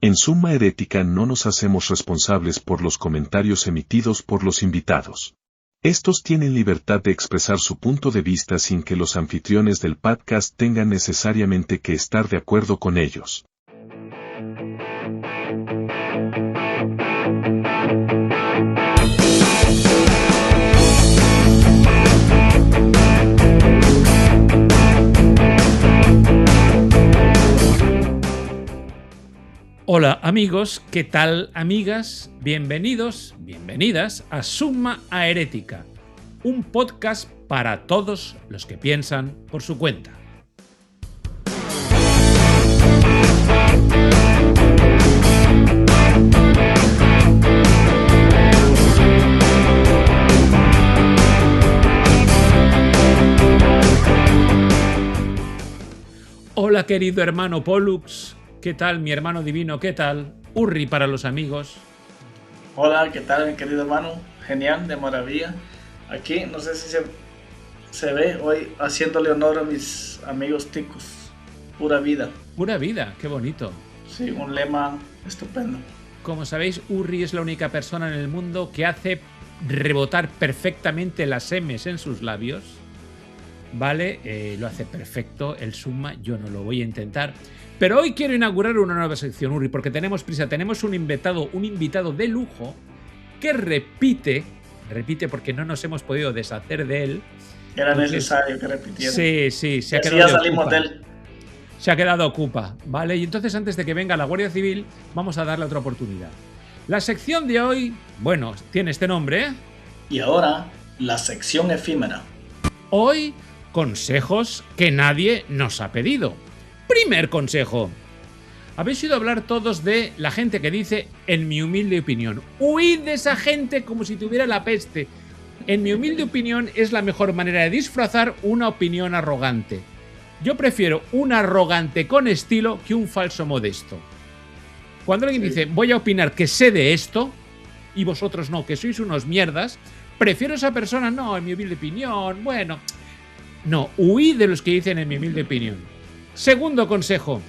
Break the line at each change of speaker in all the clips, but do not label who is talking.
En Summa Herética no nos hacemos responsables por los comentarios emitidos por los invitados. Estos tienen libertad de expresar su punto de vista sin que los anfitriones del podcast tengan necesariamente que estar de acuerdo con ellos.
Hola amigos, ¿qué tal amigas? Bienvenidos, bienvenidas a Summa Herética, un podcast para todos los que piensan por su cuenta. Hola querido hermano Pollux. ¿Qué tal, mi hermano divino? ¿Qué tal? Urri para los amigos.
Hola, ¿qué tal, mi querido hermano? Genial, de maravilla. Aquí, no sé si se ve hoy haciéndole honor a mis amigos ticos. Pura vida.
Pura vida, qué bonito.
Sí, un lema estupendo.
Como sabéis, Urri es la única persona en el mundo que hace rebotar perfectamente las M's en sus labios. ¿Vale? Lo hace perfecto. El Summa, yo no lo voy a intentar. Pero hoy quiero inaugurar una nueva sección, Urri, porque tenemos prisa. Tenemos un invitado de lujo que repite porque no nos hemos podido deshacer de él.
Era necesario que repitiera.
Sí, se ha quedado
ya salimos de él.
Se ha quedado ocupa, ¿vale? Y entonces antes de que venga la Guardia Civil, vamos a darle otra oportunidad. La sección de hoy, bueno, tiene este nombre, ¿eh?
Y ahora, la sección efímera.
Hoy, consejos que nadie nos ha pedido. Primer consejo. Habéis oído hablar todos de la gente que dice, en mi humilde opinión. Huid de esa gente como si tuviera la peste. En mi humilde opinión es la mejor manera de disfrazar una opinión arrogante. Yo prefiero un arrogante con estilo que un falso modesto. Cuando alguien dice, voy a opinar que sé de esto, y vosotros no, que sois unos mierdas, prefiero a esa persona, no, en mi humilde opinión, bueno. No, huid de los que dicen en mi humilde opinión. Segundo consejo,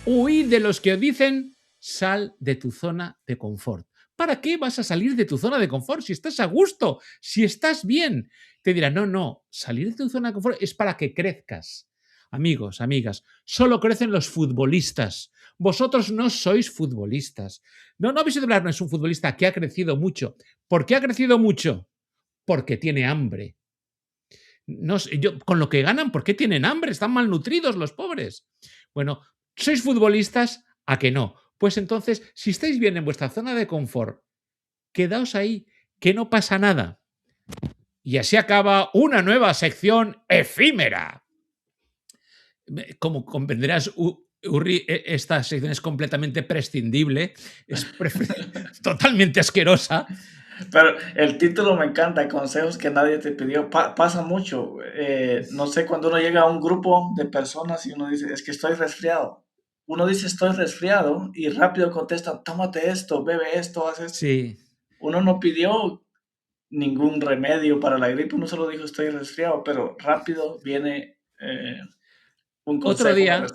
huid de los que dicen sal de tu zona de confort. ¿Para qué vas a salir de tu zona de confort si estás a gusto, si estás bien? Te dirán, no, salir de tu zona de confort es para que crezcas. Amigos, amigas, solo crecen los futbolistas. Vosotros no sois futbolistas. No habéis oído hablar, no es un futbolista que ha crecido mucho. ¿Por qué ha crecido mucho? Porque tiene hambre. No sé, con lo que ganan, ¿por qué tienen hambre? Están malnutridos los pobres. Bueno, ¿sois futbolistas? ¿A que no? Pues entonces, si estáis bien en vuestra zona de confort, quedaos ahí, que no pasa nada. Y así acaba una nueva sección efímera. Como comprenderás, Urri, esta sección es completamente prescindible, es totalmente asquerosa.
Pero el título me encanta, consejos que nadie te pidió. Pasa mucho. No sé, cuando uno llega a un grupo de personas y uno dice, es que estoy resfriado. Uno dice, estoy resfriado y rápido contestan, tómate esto, bebe esto, haz esto.
Sí.
Uno no pidió ningún remedio para la gripe, uno solo dijo, estoy resfriado, pero rápido viene un consejo.
Otro día,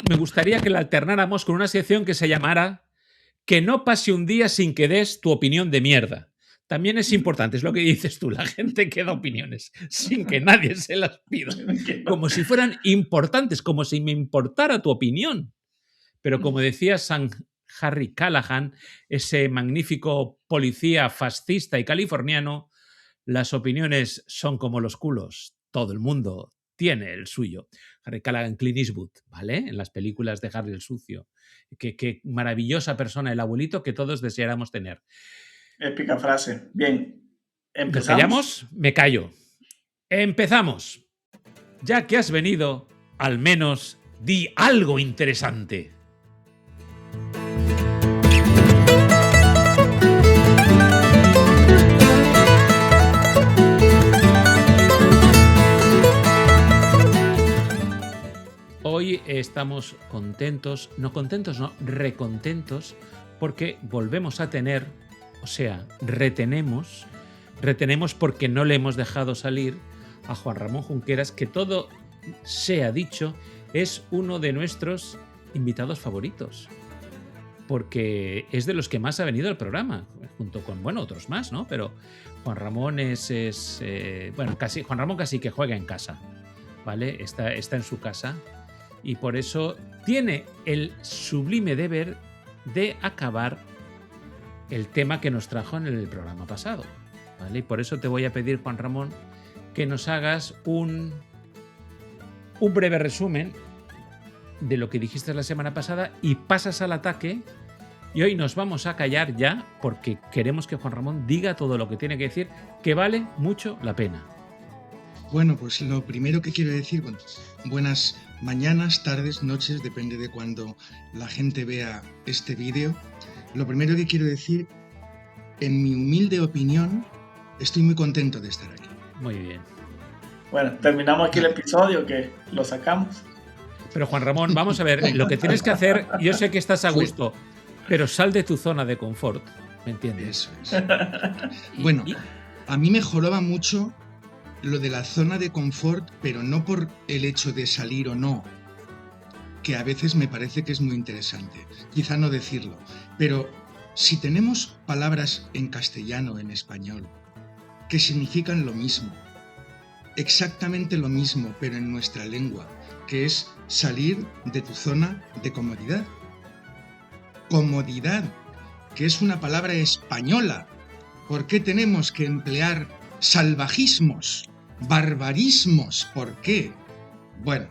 me gustaría que la alternáramos con una sección que se llamara que no pase un día sin que des tu opinión de mierda. También es importante, es lo que dices tú, la gente que da opiniones sin que nadie se las pida, como si fueran importantes, como si me importara tu opinión. Pero como decía San Harry Callahan, ese magnífico policía fascista y californiano, las opiniones son como los culos, todo el mundo tiene el suyo. Harry Callahan, Clint Eastwood, ¿vale? En las películas de Harry el Sucio. Qué maravillosa persona, el abuelito que todos deseáramos tener.
Épica frase. Bien, ¿empezamos?
¿Nos callamos? Me callo. Empezamos. Ya que has venido, al menos di algo interesante. Hoy estamos contentos, no, recontentos, porque volvemos a tener, o sea, retenemos porque no le hemos dejado salir a Juan Ramón Junqueras, que todo sea dicho, es uno de nuestros invitados favoritos. porque es de los que más ha venido al programa, junto con, bueno, otros más, ¿no? Pero Juan Ramón bueno, Juan Ramón casi que juega en casa, ¿vale? Está en su casa y por eso tiene el sublime deber de acabar el tema que nos trajo en el programa pasado, ¿vale? Y por eso te voy a pedir, Juan Ramón, que nos hagas un breve resumen de lo que dijiste la semana pasada y pasas al ataque. Y hoy nos vamos a callar ya porque queremos que Juan Ramón diga todo lo que tiene que decir, que vale mucho la pena.
Bueno, pues lo primero que quiero decir, bueno, buenas mañanas, tardes, noches, depende de cuando la gente vea este vídeo. Lo primero que quiero decir, en mi humilde opinión, estoy muy contento de estar aquí.
Muy bien.
Bueno, terminamos aquí el episodio, que lo sacamos.
Pero Juan Ramón, vamos a ver, lo que tienes que hacer, yo sé que estás a gusto, pero sal de tu zona de confort, ¿me entiendes?
Eso es. Bueno, a mí me joraba mucho lo de la zona de confort, pero no por el hecho de salir o no, que a veces me parece que es muy interesante, quizá no decirlo, pero si tenemos palabras en castellano, en español, que significan lo mismo, exactamente lo mismo, pero en nuestra lengua, que es salir de tu zona de comodidad. Comodidad, que es una palabra española. ¿Por qué tenemos que emplear salvajismos, barbarismos? ¿Por qué? Bueno,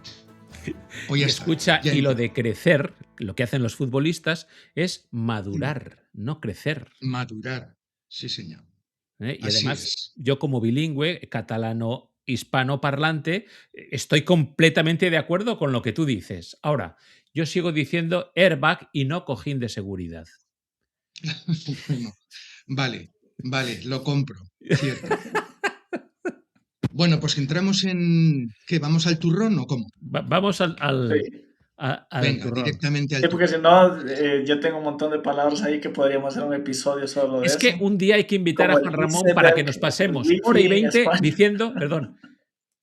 y escucha, y lo de crecer, lo que hacen los futbolistas es madurar, no crecer.
Madurar, sí señor.
Y además, yo como bilingüe, catalano, hispano parlante, estoy completamente de acuerdo con lo que tú dices. Ahora, yo sigo diciendo airbag y no cojín de seguridad.
Bueno, vale, lo compro, cierto. Bueno, pues entramos en... ¿Qué? ¿Vamos al turrón o cómo?
Vamos al
Venga,
turrón.
directamente al
turrón. Porque
turrón.
si no, yo tengo un montón de palabras ahí que podríamos hacer un episodio solo de eso.
Es que un día hay que invitar a Juan Ramón para que nos pasemos hora y 20 diciendo, perdón,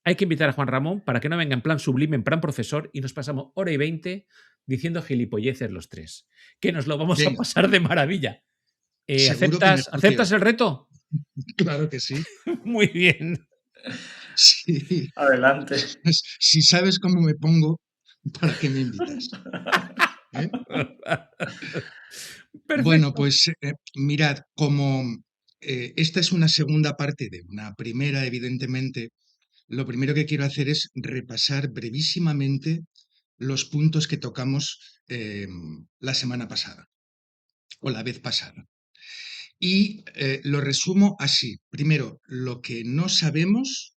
hay que invitar a Juan Ramón para que no venga en plan sublime, en plan profesor, y nos pasamos hora y 20 diciendo gilipolleces los tres. Que nos lo vamos a pasar de maravilla. ¿Aceptas el reto?
Claro que sí.
Muy bien.
Sí.
Adelante.
Si sabes cómo me pongo, ¿para qué me invitas? ¿Eh? Bueno, pues mirad, como esta es una segunda parte de una primera, evidentemente, lo primero que quiero hacer es repasar brevísimamente los puntos que tocamos la semana pasada o la vez pasada. Y lo resumo así. Primero, lo que no sabemos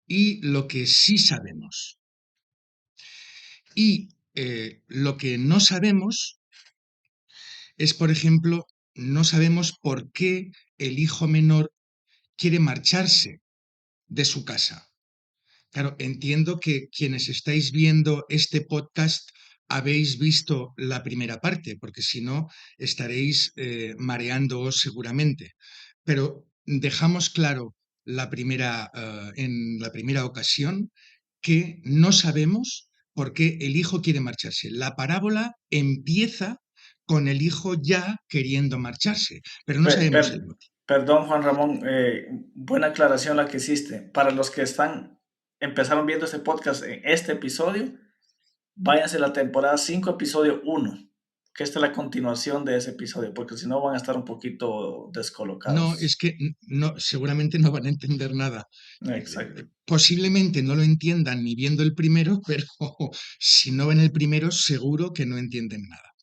y lo que sí sabemos. Y lo que no sabemos es, por ejemplo, no sabemos por qué el hijo menor quiere marcharse de su casa. Claro, entiendo que quienes estáis viendo este podcast habéis visto la primera parte, porque si no estaréis mareándoos seguramente. Pero dejamos claro en la primera ocasión que no sabemos por qué el hijo quiere marcharse. La parábola empieza con el hijo ya queriendo marcharse, pero no sabemos el motivo.
Perdón, Juan Ramón, buena aclaración la que hiciste. Para los que empezaron viendo este podcast en este episodio, váyanse a la temporada 5, episodio 1, que esta es la continuación de ese episodio, porque si no van a estar un poquito descolocados.
No, es que seguramente no van a entender nada.
Exacto.
Posiblemente no lo entiendan ni viendo el primero, pero si no ven el primero, seguro que no entienden nada.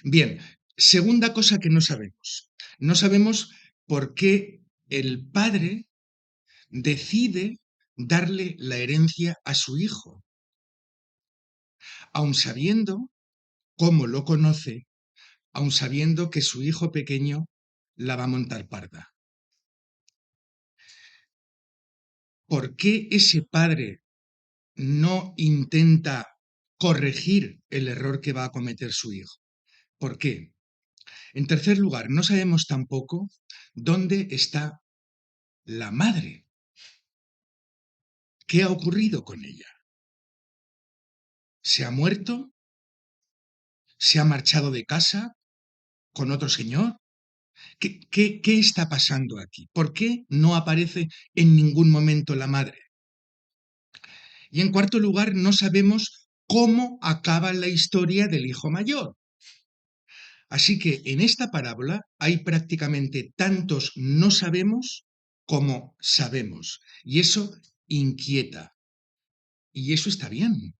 Bien, segunda cosa que no sabemos. No sabemos por qué el padre decide darle la herencia a su hijo, aun sabiendo cómo lo conoce, aun sabiendo que su hijo pequeño la va a montar parda. ¿Por qué ese padre no intenta corregir el error que va a cometer su hijo? ¿Por qué? En tercer lugar, no sabemos tampoco dónde está la madre. ¿Qué ha ocurrido con ella? ¿Se ha muerto? ¿Se ha marchado de casa con otro señor? ¿Qué está pasando aquí? ¿Por qué no aparece en ningún momento la madre? Y en cuarto lugar, no sabemos cómo acaba la historia del hijo mayor. Así que en esta parábola hay prácticamente tantos no sabemos como sabemos. Y eso inquieta. Y eso está bien,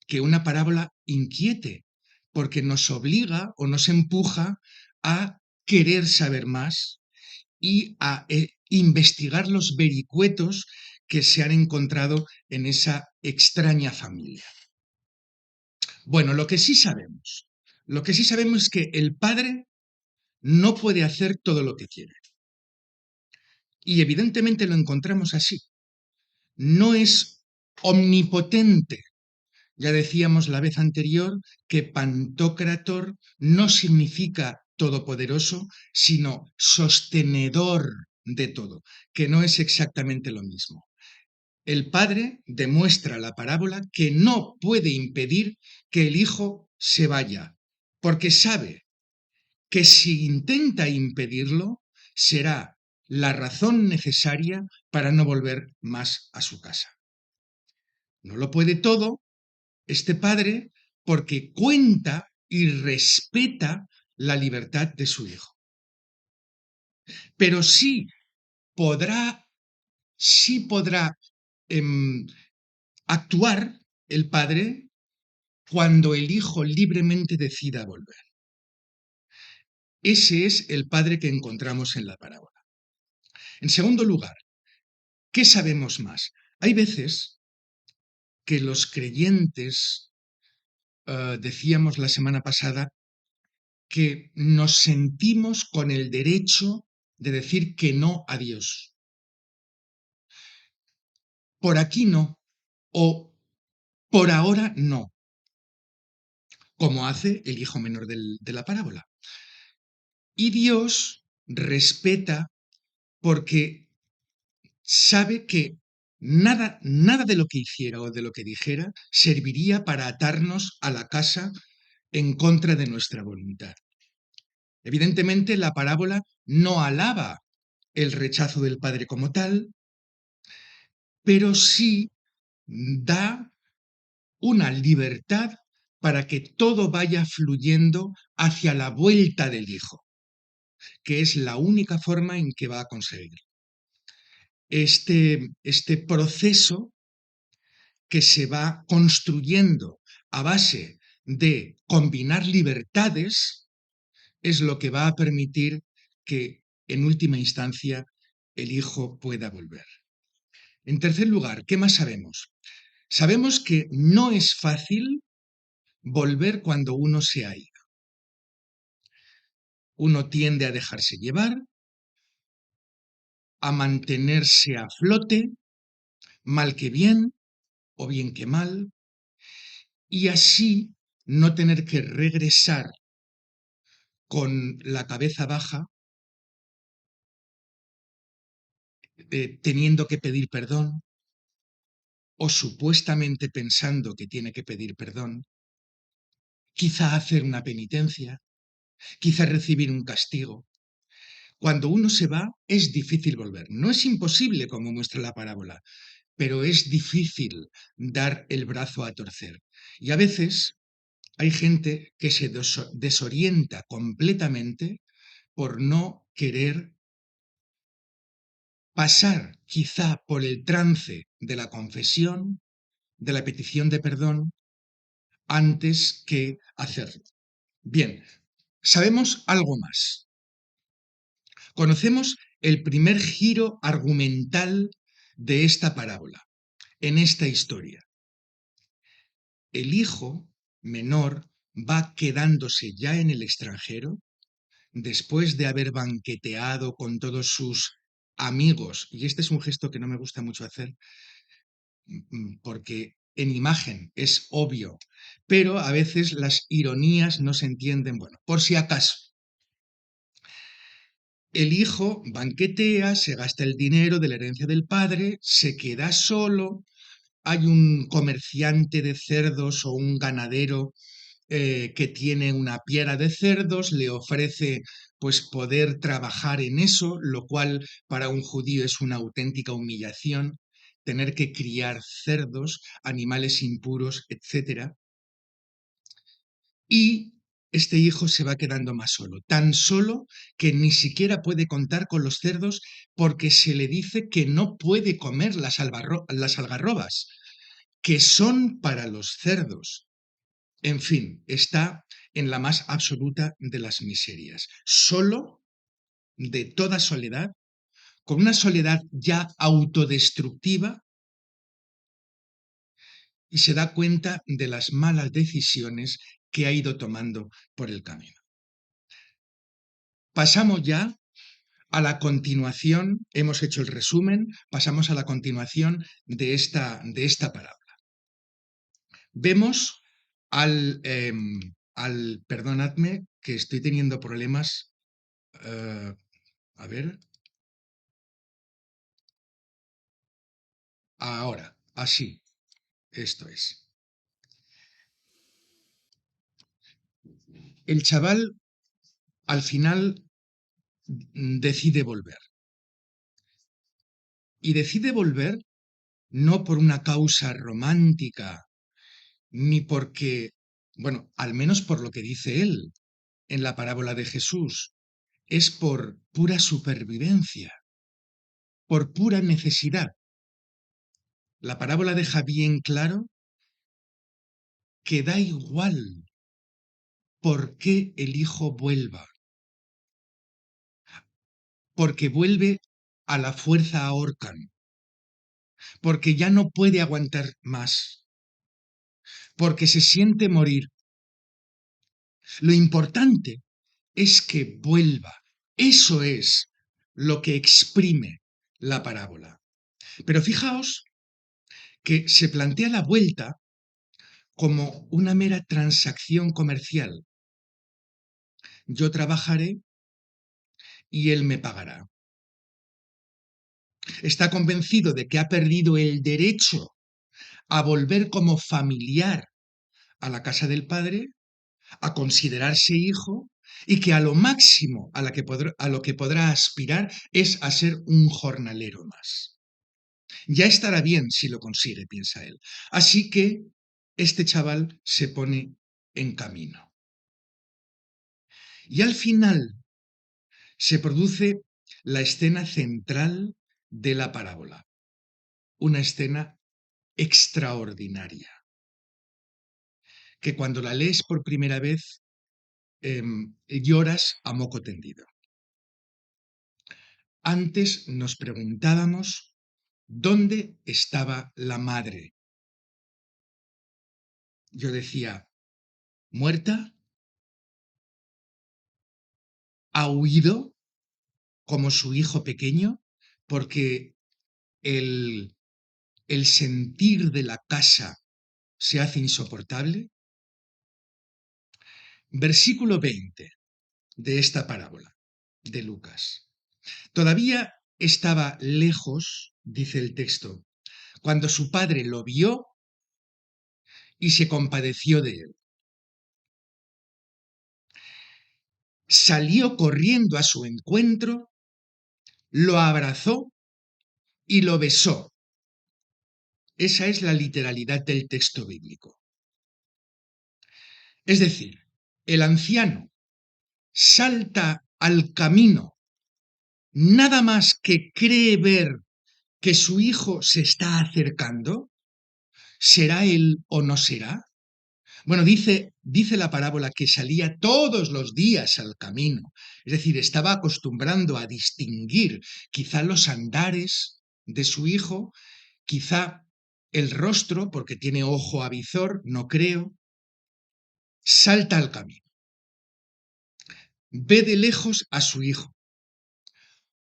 que una parábola inquiete, porque nos obliga o nos empuja a querer saber más y a investigar los vericuetos que se han encontrado en esa extraña familia. Bueno, lo que sí sabemos es que el padre no puede hacer todo lo que quiere. Y evidentemente lo encontramos así. No es omnipotente. Ya decíamos la vez anterior que Pantocrator no significa todopoderoso, sino sostenedor de todo, que no es exactamente lo mismo. El padre demuestra la parábola que no puede impedir que el hijo se vaya, porque sabe que si intenta impedirlo, será la razón necesaria para no volver más a su casa. No lo puede todo este padre porque cuenta y respeta la libertad de su hijo. Pero sí podrá actuar el padre cuando el hijo libremente decida volver. Ese es el padre que encontramos en la parábola. En segundo lugar, ¿qué sabemos más? Hay veces que los creyentes, decíamos la semana pasada, que nos sentimos con el derecho de decir que no a Dios. Por aquí no, o por ahora no, como hace el hijo menor de la parábola. Y Dios respeta porque sabe que nada de lo que hiciera o de lo que dijera serviría para atarnos a la casa en contra de nuestra voluntad. Evidentemente, la parábola no alaba el rechazo del padre como tal, pero sí da una libertad para que todo vaya fluyendo hacia la vuelta del hijo, que es la única forma en que va a conseguir. Este proceso que se va construyendo a base de combinar libertades es lo que va a permitir que, en última instancia, el hijo pueda volver. En tercer lugar, ¿qué más sabemos? Sabemos que no es fácil volver cuando uno se ha ido. Uno tiende a dejarse llevar, a mantenerse a flote, mal que bien o bien que mal, y así no tener que regresar con la cabeza baja, teniendo que pedir perdón o supuestamente pensando que tiene que pedir perdón, quizá hacer una penitencia, quizá recibir un castigo. Cuando uno se va, es difícil volver. No es imposible, como muestra la parábola, pero es difícil dar el brazo a torcer. Y a veces hay gente que se desorienta completamente por no querer pasar quizá por el trance de la confesión, de la petición de perdón, antes que hacerlo. Bien, sabemos algo más. Conocemos el primer giro argumental de esta parábola, en esta historia. El hijo menor va quedándose ya en el extranjero después de haber banqueteado con todos sus amigos, y este es un gesto que no me gusta mucho hacer porque en imagen es obvio, pero a veces las ironías no se entienden. Bueno, por si acaso. El hijo banquetea, se gasta el dinero de la herencia del padre, se queda solo, hay un comerciante de cerdos o un ganadero que tiene una piara de cerdos, le ofrece pues poder trabajar en eso, lo cual para un judío es una auténtica humillación, tener que criar cerdos, animales impuros, etc. Y este hijo se va quedando más solo, tan solo que ni siquiera puede contar con los cerdos porque se le dice que no puede comer las algarrobas, que son para los cerdos. En fin, está en la más absoluta de las miserias, solo, de toda soledad, con una soledad ya autodestructiva, y se da cuenta de las malas decisiones que ha ido tomando por el camino. Pasamos ya a la continuación, hemos hecho el resumen, pasamos a la continuación de esta parábola. Vemos perdonadme, que estoy teniendo problemas. A ver. Ahora, así. Esto es. El chaval, al final, decide volver. Y decide volver no por una causa romántica, ni porque, bueno, al menos por lo que dice él en la parábola de Jesús, es por pura supervivencia, por pura necesidad. La parábola deja bien claro que da igual por qué el hijo vuelva, porque vuelve a la fuerza ahorcan, porque ya no puede aguantar más, porque se siente morir. Lo importante es que vuelva. Eso es lo que exprime la parábola. Pero fijaos que se plantea la vuelta como una mera transacción comercial. Yo trabajaré y él me pagará. Está convencido de que ha perdido el derecho a volver como familiar a la casa del padre, a considerarse hijo, y que a lo máximo a lo que podrá aspirar es a ser un jornalero más. Ya estará bien si lo consigue, piensa él. Así que este chaval se pone en camino. Y al final se produce la escena central de la parábola, una escena extraordinaria, que cuando la lees por primera vez lloras a moco tendido. Antes nos preguntábamos dónde estaba la madre. Yo decía, ¿muerta? ¿Ha huido como su hijo pequeño? Porque el sentir de la casa se hace insoportable. Versículo 20 de esta parábola de Lucas. Todavía estaba lejos, dice el texto, cuando su padre lo vio y se compadeció de él. Salió corriendo a su encuentro, lo abrazó y lo besó. Esa es la literalidad del texto bíblico. Es decir, el anciano salta al camino nada más que cree ver que su hijo se está acercando. ¿Será él o no será? Bueno, dice la parábola que salía todos los días al camino, es decir, estaba acostumbrando a distinguir quizá los andares de su hijo, quizá el rostro, porque tiene ojo avizor, no creo. Salta al camino, ve de lejos a su hijo,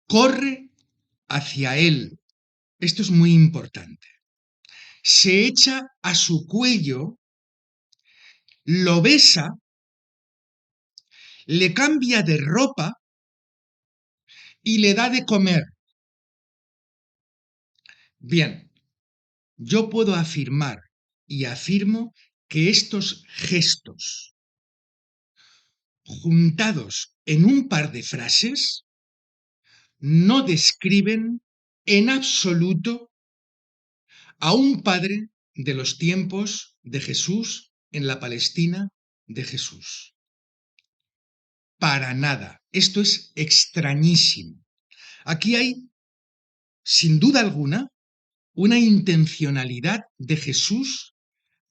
corre hacia él. Esto es muy importante. Se echa a su cuello, lo besa, le cambia de ropa y le da de comer. Bien, yo puedo afirmar y afirmo que estos gestos, juntados en un par de frases, no describen en absoluto a un padre de los tiempos de Jesús en la Palestina de Jesús. Para nada. Esto es extrañísimo. Aquí hay, sin duda alguna, una intencionalidad de Jesús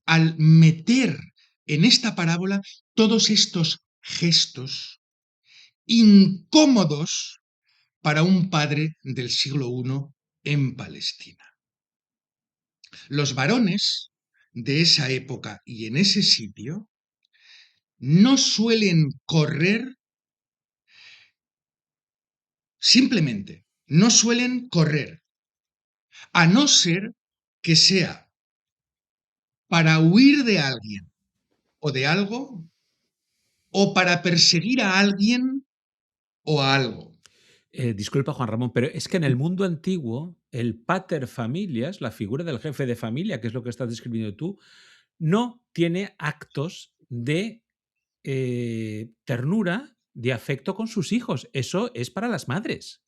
al meter en esta parábola todos estos gestos incómodos para un padre del siglo I en Palestina. Los varones de esa época y en ese sitio no suelen correr, simplemente no suelen correr, a no ser que sea para huir de alguien o de algo, o para perseguir a alguien o a algo.
Disculpa, Juan Ramón, pero es que en el mundo antiguo, el pater familias, la figura del jefe de familia, que es lo que estás describiendo tú, no tiene actos de ternura, de afecto con sus hijos. Eso es para las madres.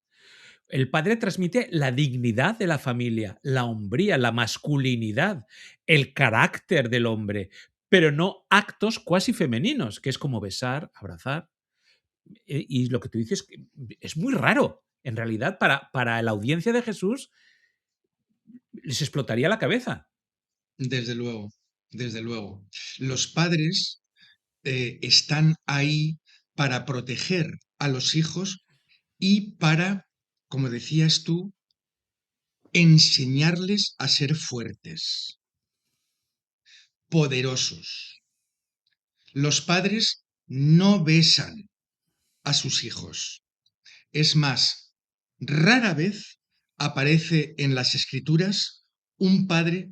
El padre transmite la dignidad de la familia, la hombría, la masculinidad, el carácter del hombre, pero no actos cuasi femeninos, que es como besar, abrazar. Y lo que tú dices es muy raro. En realidad, para la audiencia de Jesús, les explotaría la cabeza.
Desde luego, desde luego. Los padres están ahí para proteger a los hijos y para, como decías tú, enseñarles a ser fuertes, poderosos. Los padres no besan a sus hijos. Es más, rara vez aparece en las escrituras un padre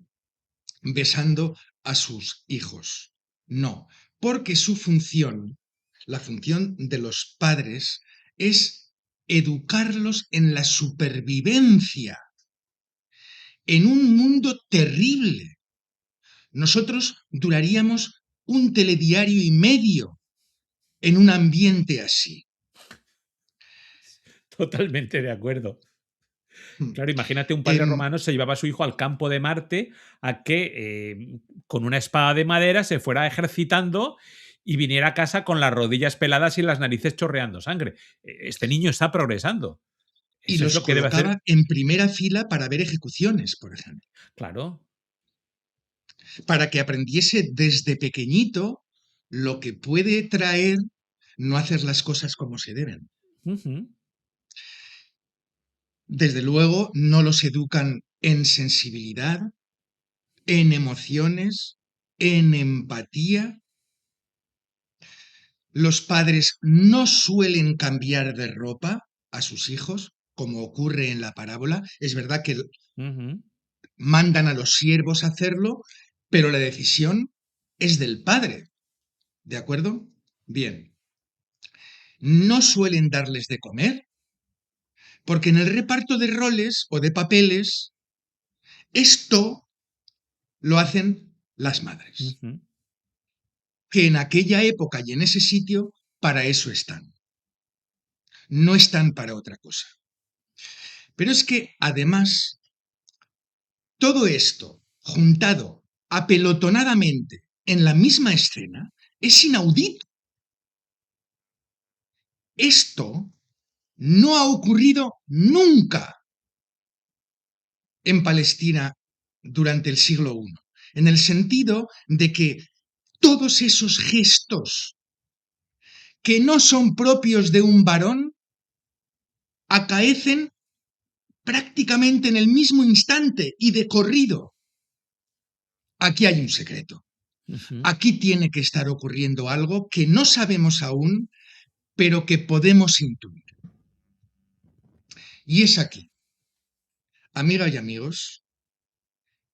besando a sus hijos. No, porque su función, la función de los padres, es educarlos en la supervivencia, en un mundo terrible. Nosotros duraríamos un telediario y medio en un ambiente así.
Totalmente de acuerdo. Claro, imagínate un padre romano se llevaba a su hijo al campo de Marte a que con una espada de madera se fuera ejercitando y viniera a casa con las rodillas peladas y las narices chorreando sangre. Este niño está progresando.
Y
Eso es
los
lo que debe hacer.
colocaba en primera fila para ver ejecuciones, por ejemplo.
Claro.
Para que aprendiese desde pequeñito lo que puede traer no hacer las cosas como se deben. Desde luego, no los educan en sensibilidad, en emociones, en empatía. Los padres no suelen cambiar de ropa a sus hijos, como ocurre en la parábola. Es verdad que mandan a los siervos a hacerlo, pero la decisión es del padre. ¿De acuerdo? Bien. No suelen darles de comer, porque en el reparto de roles o de papeles, esto lo hacen las madres, que en aquella época y en ese sitio para eso están. No están para otra cosa. Pero es que, además, todo esto, juntado apelotonadamente en la misma escena, es inaudito. Esto no ha ocurrido nunca en Palestina durante el siglo I, en el sentido de que todos esos gestos que no son propios de un varón acaecen prácticamente en el mismo instante y de corrido. Aquí hay un secreto. Aquí tiene que estar ocurriendo algo que no sabemos aún, pero que podemos intuir. Y es aquí, amigas y amigos,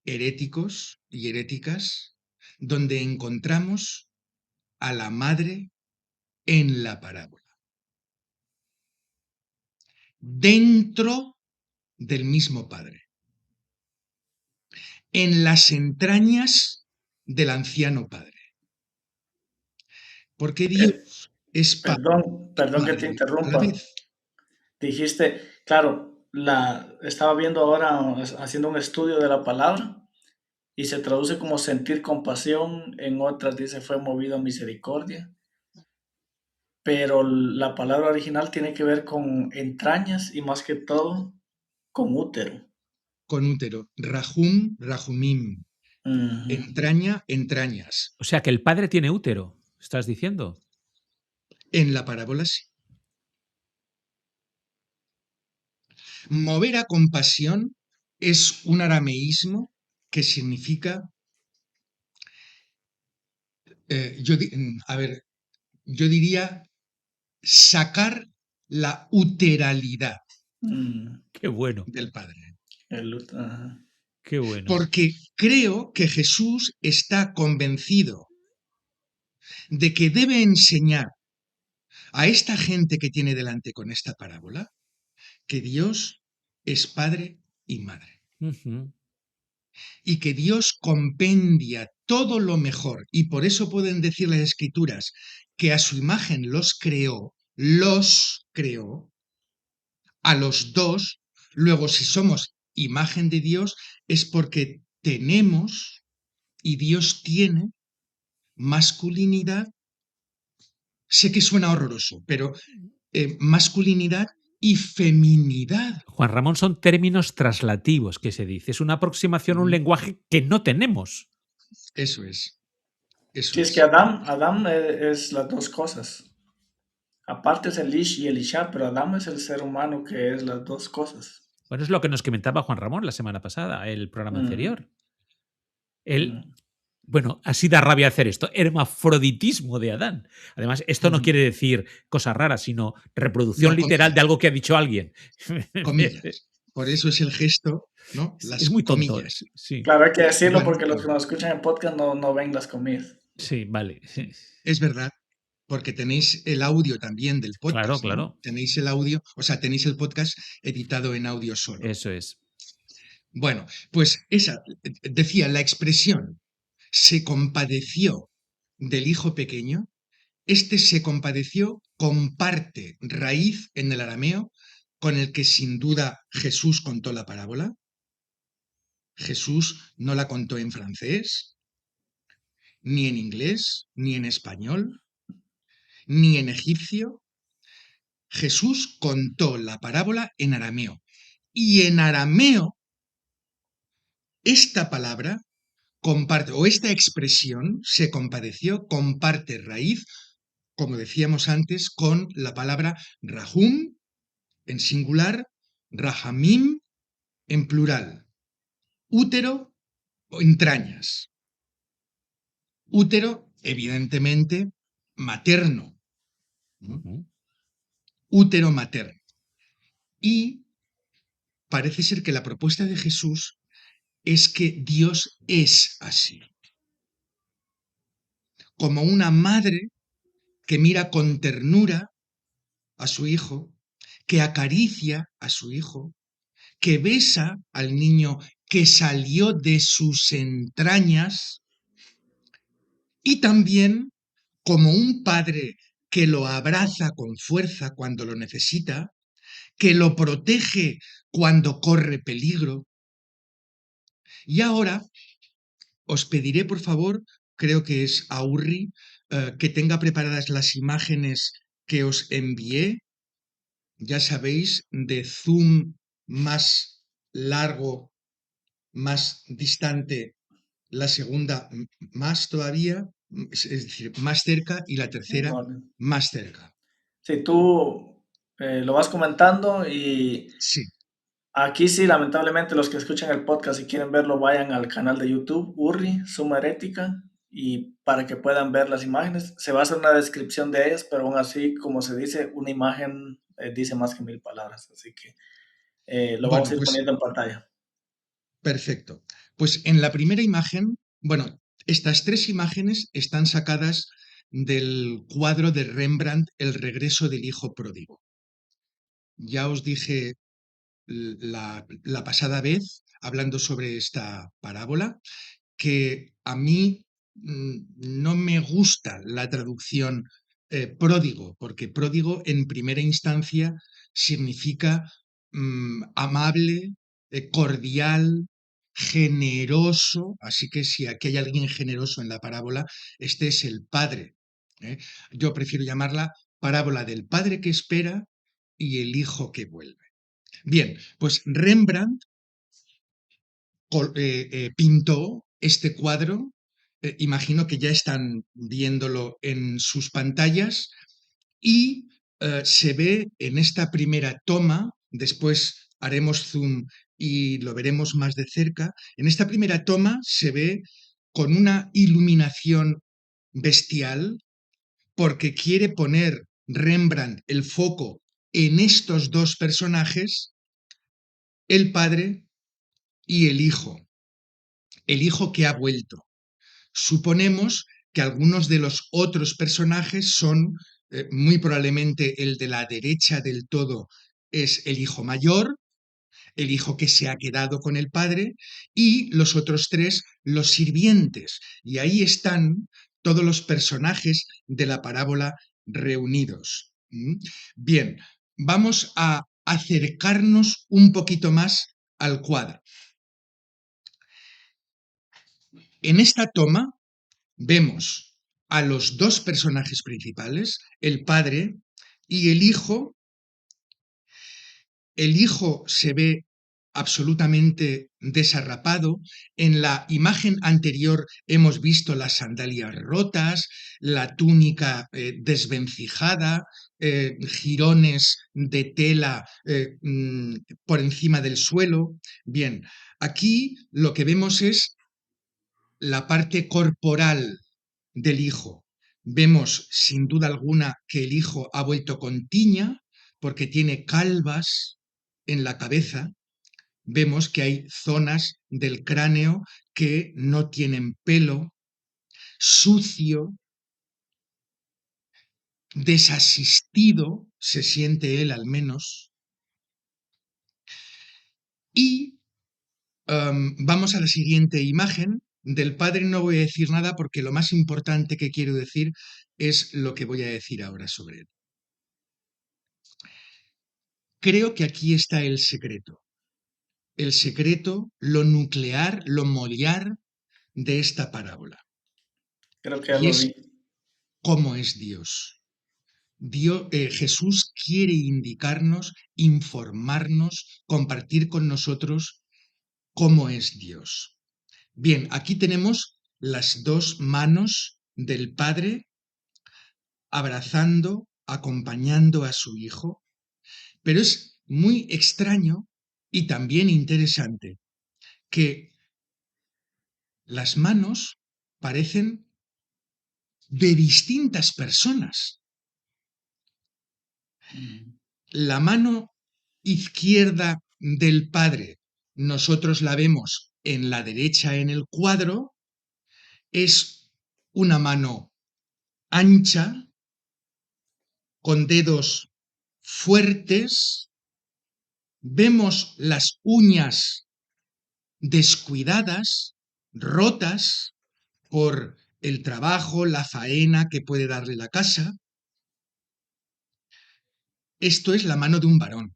heréticos y heréticas, donde encontramos a la madre en la parábola. Dentro del mismo Padre. En las entrañas del anciano padre. Porque Dios es padre y
Perdón que te
madre a la
interrumpa.
vez.
Dijiste, claro, estaba viendo ahora, haciendo un estudio de la palabra y se traduce como sentir compasión, en otras dice fue movido a misericordia, pero la palabra original tiene que ver con entrañas y más que todo con útero.
Con útero. Rahum, rahumim.
Ujú.
Entraña, entrañas.
O sea que el padre tiene útero, ¿estás diciendo?
En la parábola sí. Mover a compasión es un arameísmo que significa, a ver, yo diría sacar la uteralidad
Mm,
Qué bueno,
del Padre.
ajá.
qué bueno.
Porque creo que Jesús está convencido de que debe enseñar a esta gente que tiene delante con esta parábola que Dios es Padre y Madre.
Ujú.
Y que Dios compendia todo lo mejor. Y por eso pueden decir las Escrituras que a su imagen los creó, a los dos. Luego, si somos imagen de Dios, es porque tenemos y Dios tiene masculinidad. Sé que suena horroroso, pero masculinidad y feminidad.
Juan Ramón, son términos traslativos que se dice. Es una aproximación a un lenguaje que no tenemos.
Eso es, eso
Sí, es que
es.
Adán es las dos cosas. Aparte es el Ish y el Isha, pero Adán es el ser humano que es las dos cosas.
Bueno, es lo que nos comentaba Juan Ramón la semana pasada, el programa
Mm,
anterior. Él,
mm.
bueno, así da rabia hacer esto, hermafroditismo de Adán. Además, esto no quiere decir cosas raras, sino reproducción
No,
literal de algo que ha dicho alguien.
comillas. Por eso es el gesto, ¿no?
Es
Las
muy tonto,
comillas.
sí.
Claro, hay que decirlo
Bueno,
porque los que nos escuchan en podcast no ven las comidas.
Sí, vale.
es verdad, porque tenéis el audio también del
Claro,
podcast, ¿no?
claro.
Tenéis el audio, o sea, tenéis el podcast editado en audio solo.
Eso es.
Bueno, pues esa, decía, la expresión se compadeció del hijo pequeño. Este se compadeció comparte raíz en el arameo con el que sin duda Jesús contó la parábola. Jesús no la contó en francés, ni en inglés, ni en español, ni en egipcio. Jesús contó la parábola en arameo. Y en arameo, esta palabra comparte, o esta expresión se compadeció, comparte raíz, como decíamos antes, con la palabra rahum en singular, rahamim en plural, útero o entrañas. Útero, evidentemente, materno, ¿no? Útero materno. Y parece ser que la propuesta de Jesús es que Dios es así, como una madre que mira con ternura a su hijo, que acaricia a su hijo, que besa al niño que salió de sus entrañas, y también como un padre que lo abraza con fuerza cuando lo necesita, que lo protege cuando corre peligro. Y ahora os pediré, por favor, creo que es a Urri, que tenga preparadas las imágenes que os envié, ya sabéis, de zoom más largo, más distante, la segunda más todavía, es decir, más cerca, y la tercera
Igual.
más cerca.
Si tú lo vas comentando y
Sí,
aquí sí, lamentablemente los que escuchan el podcast y quieren verlo, vayan al canal de YouTube, Urri, Suma Herética, y para que puedan ver las imágenes. Se va a hacer una descripción de ellas, pero aún así, como se dice, una imagen dice más que 1000 palabras, así que lo vamos
bueno,
a ir
pues
poniendo en pantalla.
perfecto. Pues en la primera imagen, bueno, estas tres imágenes están sacadas del cuadro de Rembrandt, El regreso del hijo pródigo. Ya os dije la pasada vez, hablando sobre esta parábola, que a mí no me gusta la traducción pródigo, porque pródigo en primera instancia significa amable, cordial, generoso, así que si aquí hay alguien generoso en la parábola, este es el padre. Yo prefiero llamarla parábola del padre que espera y el hijo que vuelve. Bien, pues Rembrandt pintó este cuadro, imagino que ya están viéndolo en sus pantallas, y se ve en esta primera toma, después haremos zoom y lo veremos más de cerca, en esta primera toma se ve con una iluminación bestial, porque quiere poner Rembrandt el foco en estos dos personajes, el padre y el hijo que ha vuelto. Suponemos que algunos de los otros personajes son, muy probablemente el de la derecha del todo es el hijo mayor, el hijo que se ha quedado con el padre, y los otros tres, los sirvientes. Y ahí están todos los personajes de la parábola reunidos. Bien, vamos a acercarnos un poquito más al cuadro. En esta toma vemos a los dos personajes principales, el padre y el hijo. El hijo se ve absolutamente desarrapado. En la imagen anterior hemos visto las sandalias rotas, la túnica desvencijada, jirones de tela por encima del suelo. Bien, aquí lo que vemos es la parte corporal del hijo. Vemos sin duda alguna que el hijo ha vuelto con tiña porque tiene calvas en la cabeza. Vemos que hay zonas del cráneo que no tienen pelo, sucio, desasistido, se siente él al menos. Y vamos a la siguiente imagen. Del padre no voy a decir nada porque lo más importante que quiero decir es lo que voy a decir ahora sobre él. Creo que aquí está el secreto. El secreto, lo nuclear, lo moliar de esta parábola.
Creo que ya
Y
lo
es
vi.
cómo es Dios. Jesús quiere indicarnos, informarnos, compartir con nosotros cómo es Dios. Bien, aquí tenemos las dos manos del Padre abrazando, acompañando a su Hijo, pero es muy extraño y también interesante que las manos parecen de distintas personas. La mano izquierda del Padre, nosotros la vemos en la derecha en el cuadro, es una mano ancha, con dedos fuertes, vemos las uñas descuidadas, rotas por el trabajo, la faena que puede darle la casa. Esto es la mano de un varón,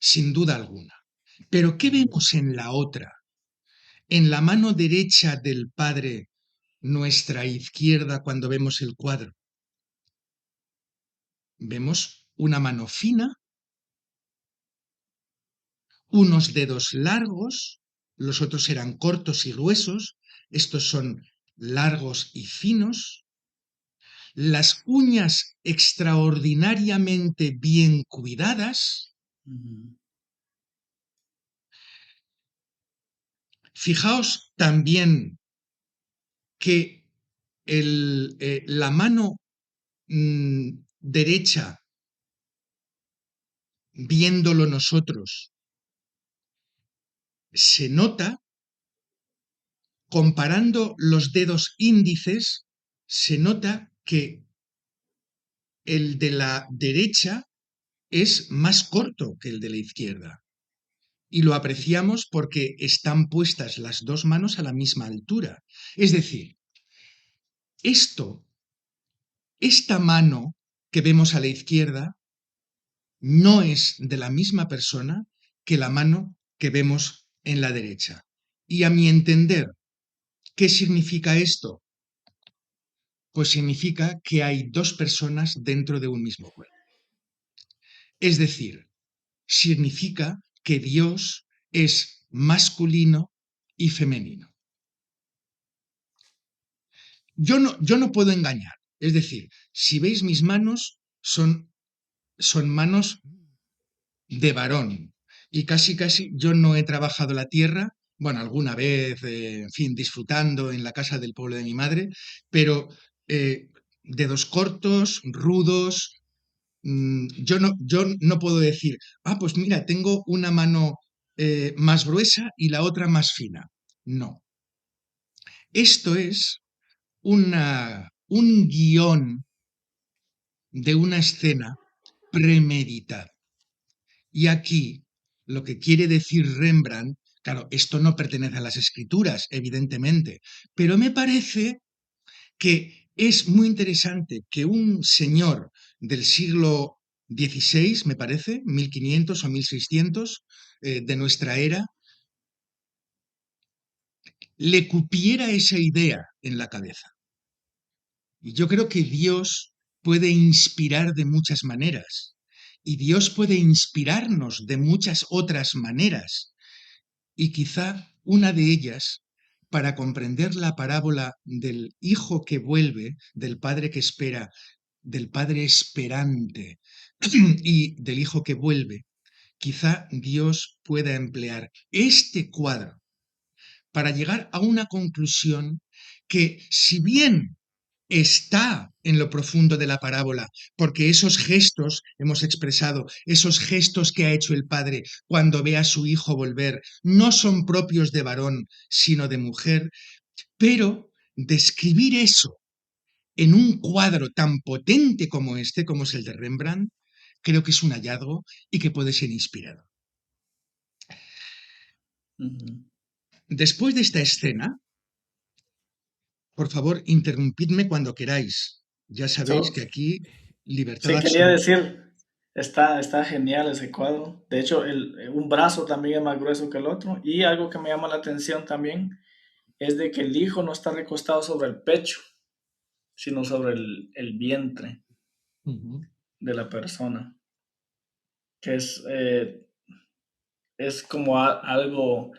sin duda alguna. Pero ¿qué vemos en la otra? En la mano derecha del Padre, nuestra izquierda, cuando vemos el cuadro. Vemos una mano fina, unos dedos largos, los otros eran cortos y gruesos, estos son largos y finos, las uñas extraordinariamente bien cuidadas. Fijaos también que la mano derecha, viéndolo nosotros, se nota, comparando los dedos índices, se nota que el de la derecha es más corto que el de la izquierda. Y lo apreciamos porque están puestas las dos manos a la misma altura. Es decir, esta mano que vemos a la izquierda no es de la misma persona que la mano que vemos en la derecha. Y a mi entender, ¿qué significa esto? Pues significa que hay dos personas dentro de un mismo cuerpo. Es decir, significa que Dios es masculino y femenino. Yo no puedo engañar. Es decir, si veis mis manos, son manos de varón. Y casi yo no he trabajado la tierra, bueno, alguna vez, en fin, disfrutando en la casa del pueblo de mi madre, pero dedos cortos, rudos. Yo no puedo decir, pues mira, tengo una mano más gruesa y la otra más fina. No. Esto es un guión de una escena premeditada. Y aquí lo que quiere decir Rembrandt, claro, esto no pertenece a las escrituras, evidentemente, pero me parece que es muy interesante que un señor del siglo XVI, me parece, 1500 o 1600 de nuestra era, le cupiera esa idea en la cabeza. Y yo creo que Dios puede inspirar de muchas maneras. Y Dios puede inspirarnos de muchas otras maneras. Y quizá una de ellas, para comprender la parábola del hijo que vuelve, del padre que espera, del padre esperante y del hijo que vuelve, quizá Dios pueda emplear este cuadro para llegar a una conclusión que, si bien está en lo profundo de la parábola, porque esos gestos, hemos expresado, esos gestos que ha hecho el padre cuando ve a su hijo volver, no son propios de varón, sino de mujer, pero describir eso en un cuadro tan potente como este, como es el de Rembrandt, creo que es un hallazgo y que puede ser inspirador. Después de esta escena, por favor, interrumpidme cuando queráis. Ya sabéis que aquí libertad
Sí, quería
absoluta.
decir, está genial ese cuadro. De hecho, un brazo también es más grueso que el otro. Y algo que me llama la atención también es de que el hijo no está recostado sobre el pecho, sino sobre el vientre de la persona, que es como algo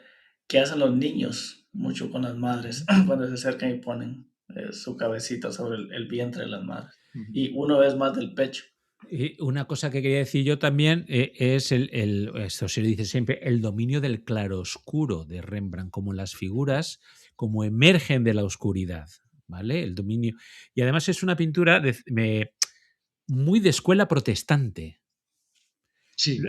que hacen los niños mucho con las madres cuando se acercan y ponen su cabecita sobre el vientre de las madres. Y uno es más del pecho.
Y una cosa que quería decir yo también es esto se le dice siempre, el dominio del claroscuro de Rembrandt, como las figuras, como emergen de la oscuridad, ¿vale? El dominio. Y además es una pintura muy de escuela protestante.
Sí.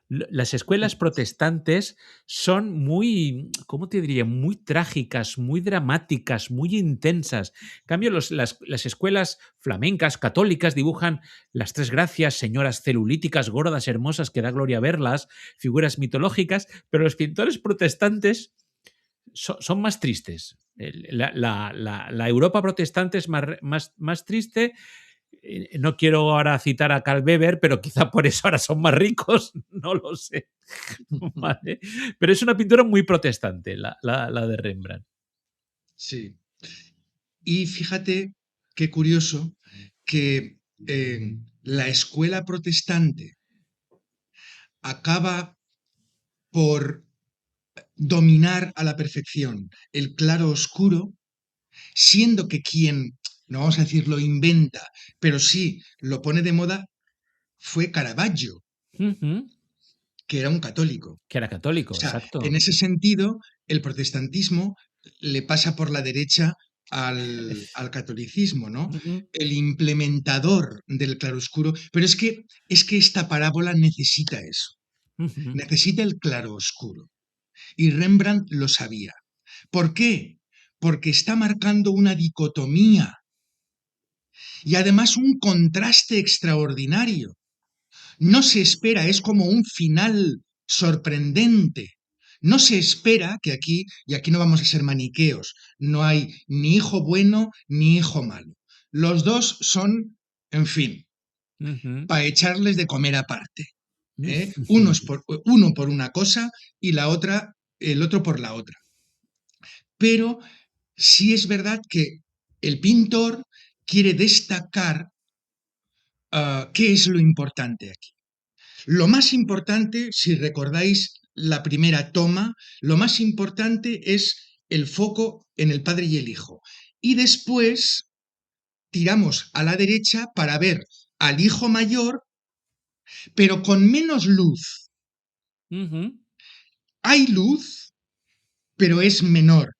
Las escuelas protestantes son muy, ¿cómo te diría? Muy trágicas, muy dramáticas, muy intensas. En cambio, las escuelas flamencas, católicas, dibujan las tres gracias, señoras celulíticas, gordas, hermosas, que da gloria verlas, figuras mitológicas, pero los pintores protestantes son más tristes. La Europa protestante es más triste. No quiero ahora citar a Karl Weber, pero quizá por eso ahora son más ricos, no lo sé. ¿Vale? Pero es una pintura muy protestante, la de Rembrandt.
Sí. Y fíjate qué curioso que la escuela protestante acaba por dominar a la perfección el claro oscuro, siendo que quien, no vamos a decir lo inventa, pero sí lo pone de moda, fue Caravaggio, que era un católico.
Que era católico,
O sea,
exacto.
en ese sentido, el protestantismo le pasa por la derecha al catolicismo, ¿no? El implementador del claroscuro. Pero es que esta parábola necesita eso. Necesita el claroscuro. Y Rembrandt lo sabía. ¿Por qué? Porque está marcando una dicotomía y además un contraste extraordinario. No se espera, es como un final sorprendente. No se espera que aquí, y aquí no vamos a ser maniqueos, no hay ni hijo bueno ni hijo malo. Los dos son, en fin, para echarles de comer aparte. Uno por una cosa y el otro por la otra. Pero sí es verdad que el pintor quiere destacar qué es lo importante aquí. Lo más importante, si recordáis la primera toma, lo más importante es el foco en el padre y el hijo. Y después tiramos a la derecha para ver al hijo mayor, pero con menos luz. Hay luz, pero es menor.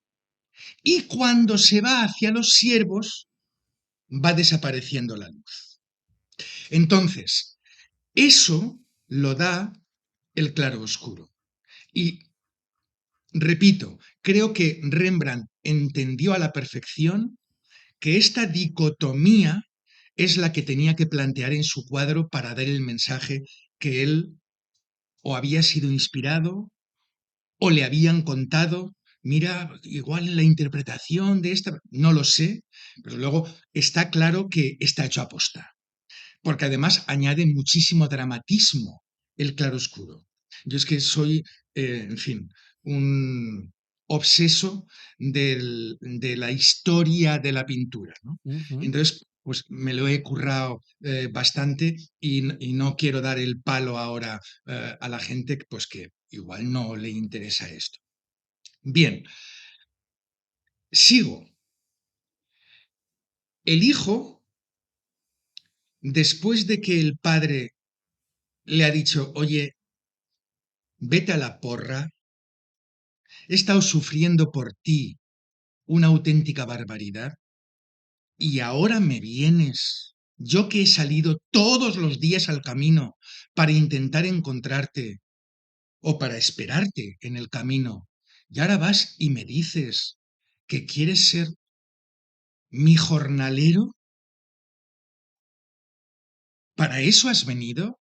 Y cuando se va hacia los siervos, va desapareciendo la luz. Entonces, eso lo da el claroscuro. Y repito, creo que Rembrandt entendió a la perfección que esta dicotomía es la que tenía que plantear en su cuadro para dar el mensaje que él o había sido inspirado o le habían contado. Mira, igual en la interpretación de esta, no lo sé, pero luego está claro que está hecho a posta, porque además añade muchísimo dramatismo el claroscuro. Yo es que soy, en fin, un obseso de la historia de la pintura, ¿no? Entonces, pues me lo he currado bastante y no quiero dar el palo ahora a la gente pues que igual no le interesa esto. Bien, sigo. El hijo, después de que el padre le ha dicho, oye, vete a la porra, he estado sufriendo por ti una auténtica barbaridad y ahora me vienes, yo que he salido todos los días al camino para intentar encontrarte o para esperarte en el camino, y ahora vas y me dices que quieres ser mi jornalero. ¿Para eso has venido?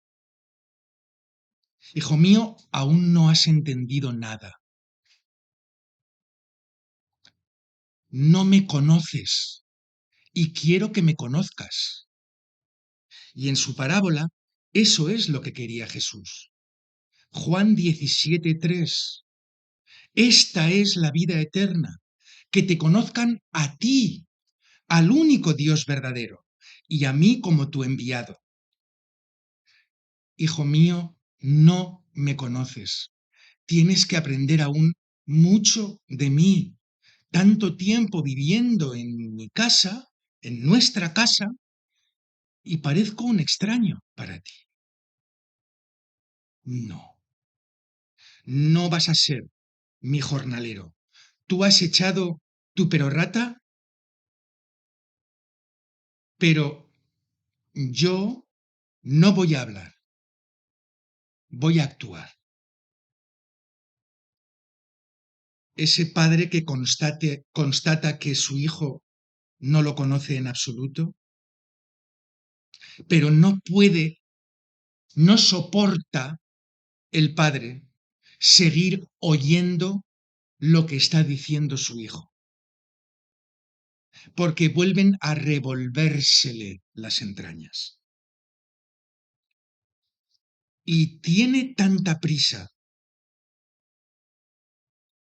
Hijo mío, aún no has entendido nada. No me conoces y quiero que me conozcas. Y en su parábola, eso es lo que quería Jesús. Juan 17:3. Esta es la vida eterna, que te conozcan a ti, al único Dios verdadero, y a mí como tu enviado. Hijo mío, no me conoces. Tienes que aprender aún mucho de mí. Tanto tiempo viviendo en mi casa, en nuestra casa, y parezco un extraño para ti. No, no vas a ser mi jornalero. Tú has echado tu perorrata, pero yo no voy a hablar, voy a actuar. Ese padre que constata que su hijo no lo conoce en absoluto, pero no puede, no soporta el padre seguir oyendo lo que está diciendo su hijo, porque vuelven a revolvérsele las entrañas. Y tiene tanta prisa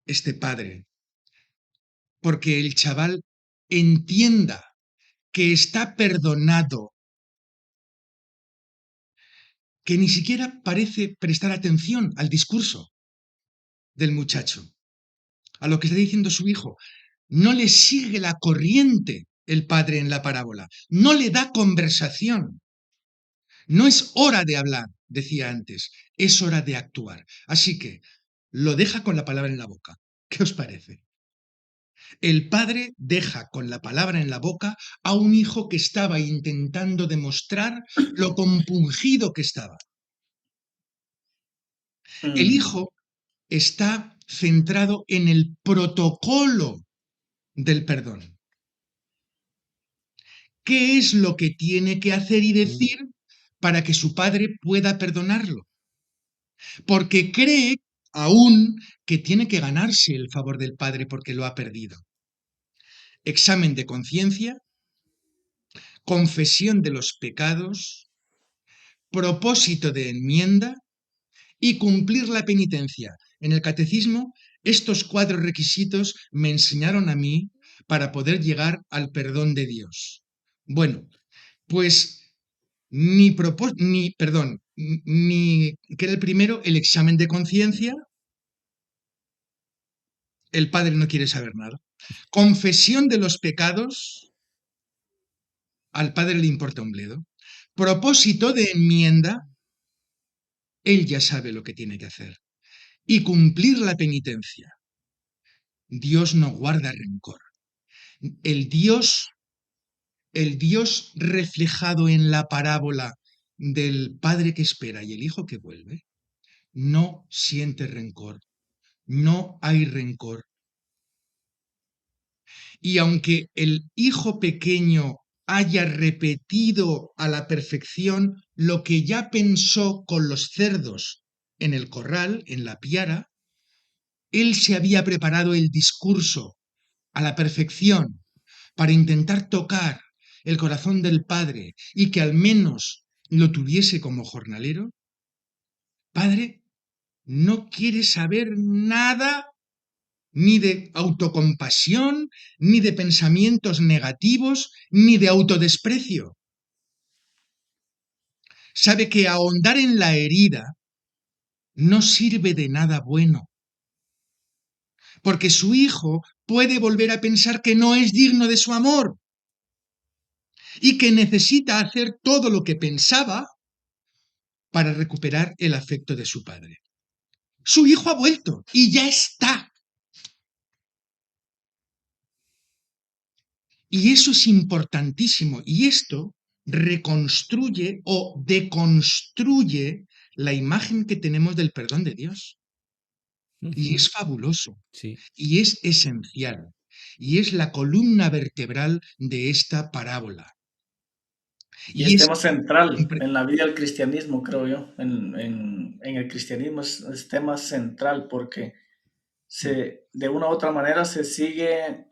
este padre, porque el chaval entienda que está perdonado, que ni siquiera parece prestar atención al discurso del muchacho, a lo que está diciendo su hijo. No le sigue la corriente el padre en la parábola, no le da conversación. No es hora de hablar, decía antes, es hora de actuar. Así que lo deja con la palabra en la boca. ¿Qué os parece? El padre deja con la palabra en la boca a un hijo que estaba intentando demostrar lo compungido que estaba. El hijo está centrado en el protocolo del perdón. ¿Qué es lo que tiene que hacer y decir para que su padre pueda perdonarlo? Porque cree, aún que tiene que ganarse el favor del Padre porque lo ha perdido. Examen de conciencia, confesión de los pecados, propósito de enmienda y cumplir la penitencia. En el catecismo, estos 4 requisitos me enseñaron a mí para poder llegar al perdón de Dios. Bueno, pues ni que era el primero, el examen de conciencia. El Padre no quiere saber nada. Confesión de los pecados, al Padre le importa un bledo. Propósito de enmienda, Él ya sabe lo que tiene que hacer. Y cumplir la penitencia. Dios no guarda rencor. El Dios reflejado en la parábola del Padre que espera y el Hijo que vuelve, no siente rencor. No hay rencor. Y aunque el hijo pequeño haya repetido a la perfección lo que ya pensó con los cerdos en el corral, en la piara, él se había preparado el discurso a la perfección para intentar tocar el corazón del Padre y que al menos lo tuviese como jornalero. Padre, no quiere saber nada ni de autocompasión, ni de pensamientos negativos, ni de autodesprecio. Sabe que ahondar en la herida no sirve de nada bueno, porque su hijo puede volver a pensar que no es digno de su amor y que necesita hacer todo lo que pensaba para recuperar el afecto de su padre. Su hijo ha vuelto y ya está. Y eso es importantísimo. Y esto reconstruye o deconstruye la imagen que tenemos del perdón de Dios. Y es fabuloso.
Sí.
Y es esencial. Y es la columna vertebral de esta parábola.
Y es tema central en la vida del cristianismo, creo yo. En el cristianismo es tema central porque de una u otra manera se sigue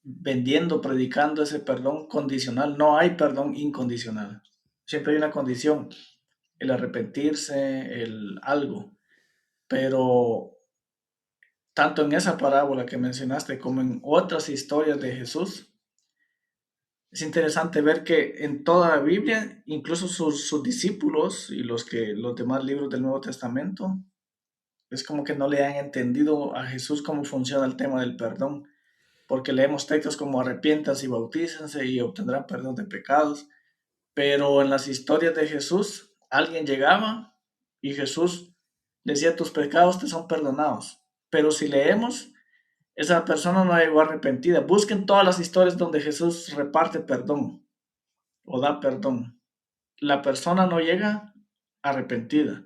vendiendo, predicando ese perdón condicional. No hay perdón incondicional. Siempre hay una condición, el arrepentirse, el algo. Pero tanto en esa parábola que mencionaste como en otras historias de Jesús, es interesante ver que en toda la Biblia, incluso sus discípulos y los demás libros del Nuevo Testamento, es como que no le han entendido a Jesús cómo funciona el tema del perdón, porque leemos textos como arrepiéntanse y bautícense y obtendrán perdón de pecados, pero en las historias de Jesús, alguien llegaba y Jesús decía, tus pecados te son perdonados, pero si leemos, esa persona no llegó arrepentida. Busquen todas las historias donde Jesús reparte perdón o da perdón. La persona no llega arrepentida,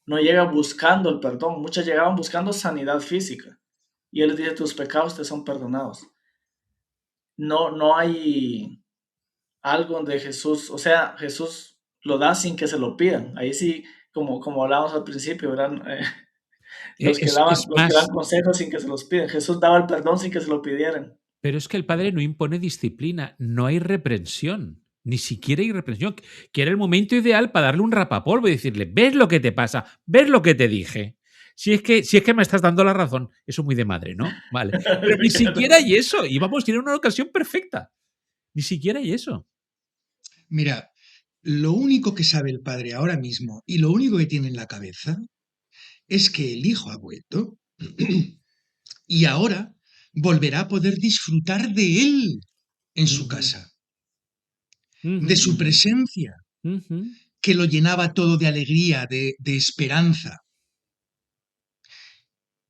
no llega buscando el perdón. Muchas llegaban buscando sanidad física y Él les dice, tus pecados te son perdonados. No hay algo donde Jesús, o sea, Jesús lo da sin que se lo pidan. Ahí sí, como hablábamos al principio, ¿verdad? Los que dan consejos sin que se los piden. Jesús daba el perdón sin que se lo pidieran.
Pero es que el Padre no impone disciplina, no hay reprensión, ni siquiera hay reprensión, que era el momento ideal para darle un rapapolvo y decirle, ¿ves lo que te pasa? ¿Ves lo que te dije? Si es que me estás dando la razón, eso muy de madre, ¿no? Vale. Pero ni siquiera hay eso, y vamos, tiene una ocasión perfecta. Ni siquiera hay eso.
Mira, lo único que sabe el Padre ahora mismo y lo único que tiene en la cabeza es que el Hijo ha vuelto y ahora volverá a poder disfrutar de Él en su casa, de su presencia, que lo llenaba todo de alegría, de esperanza.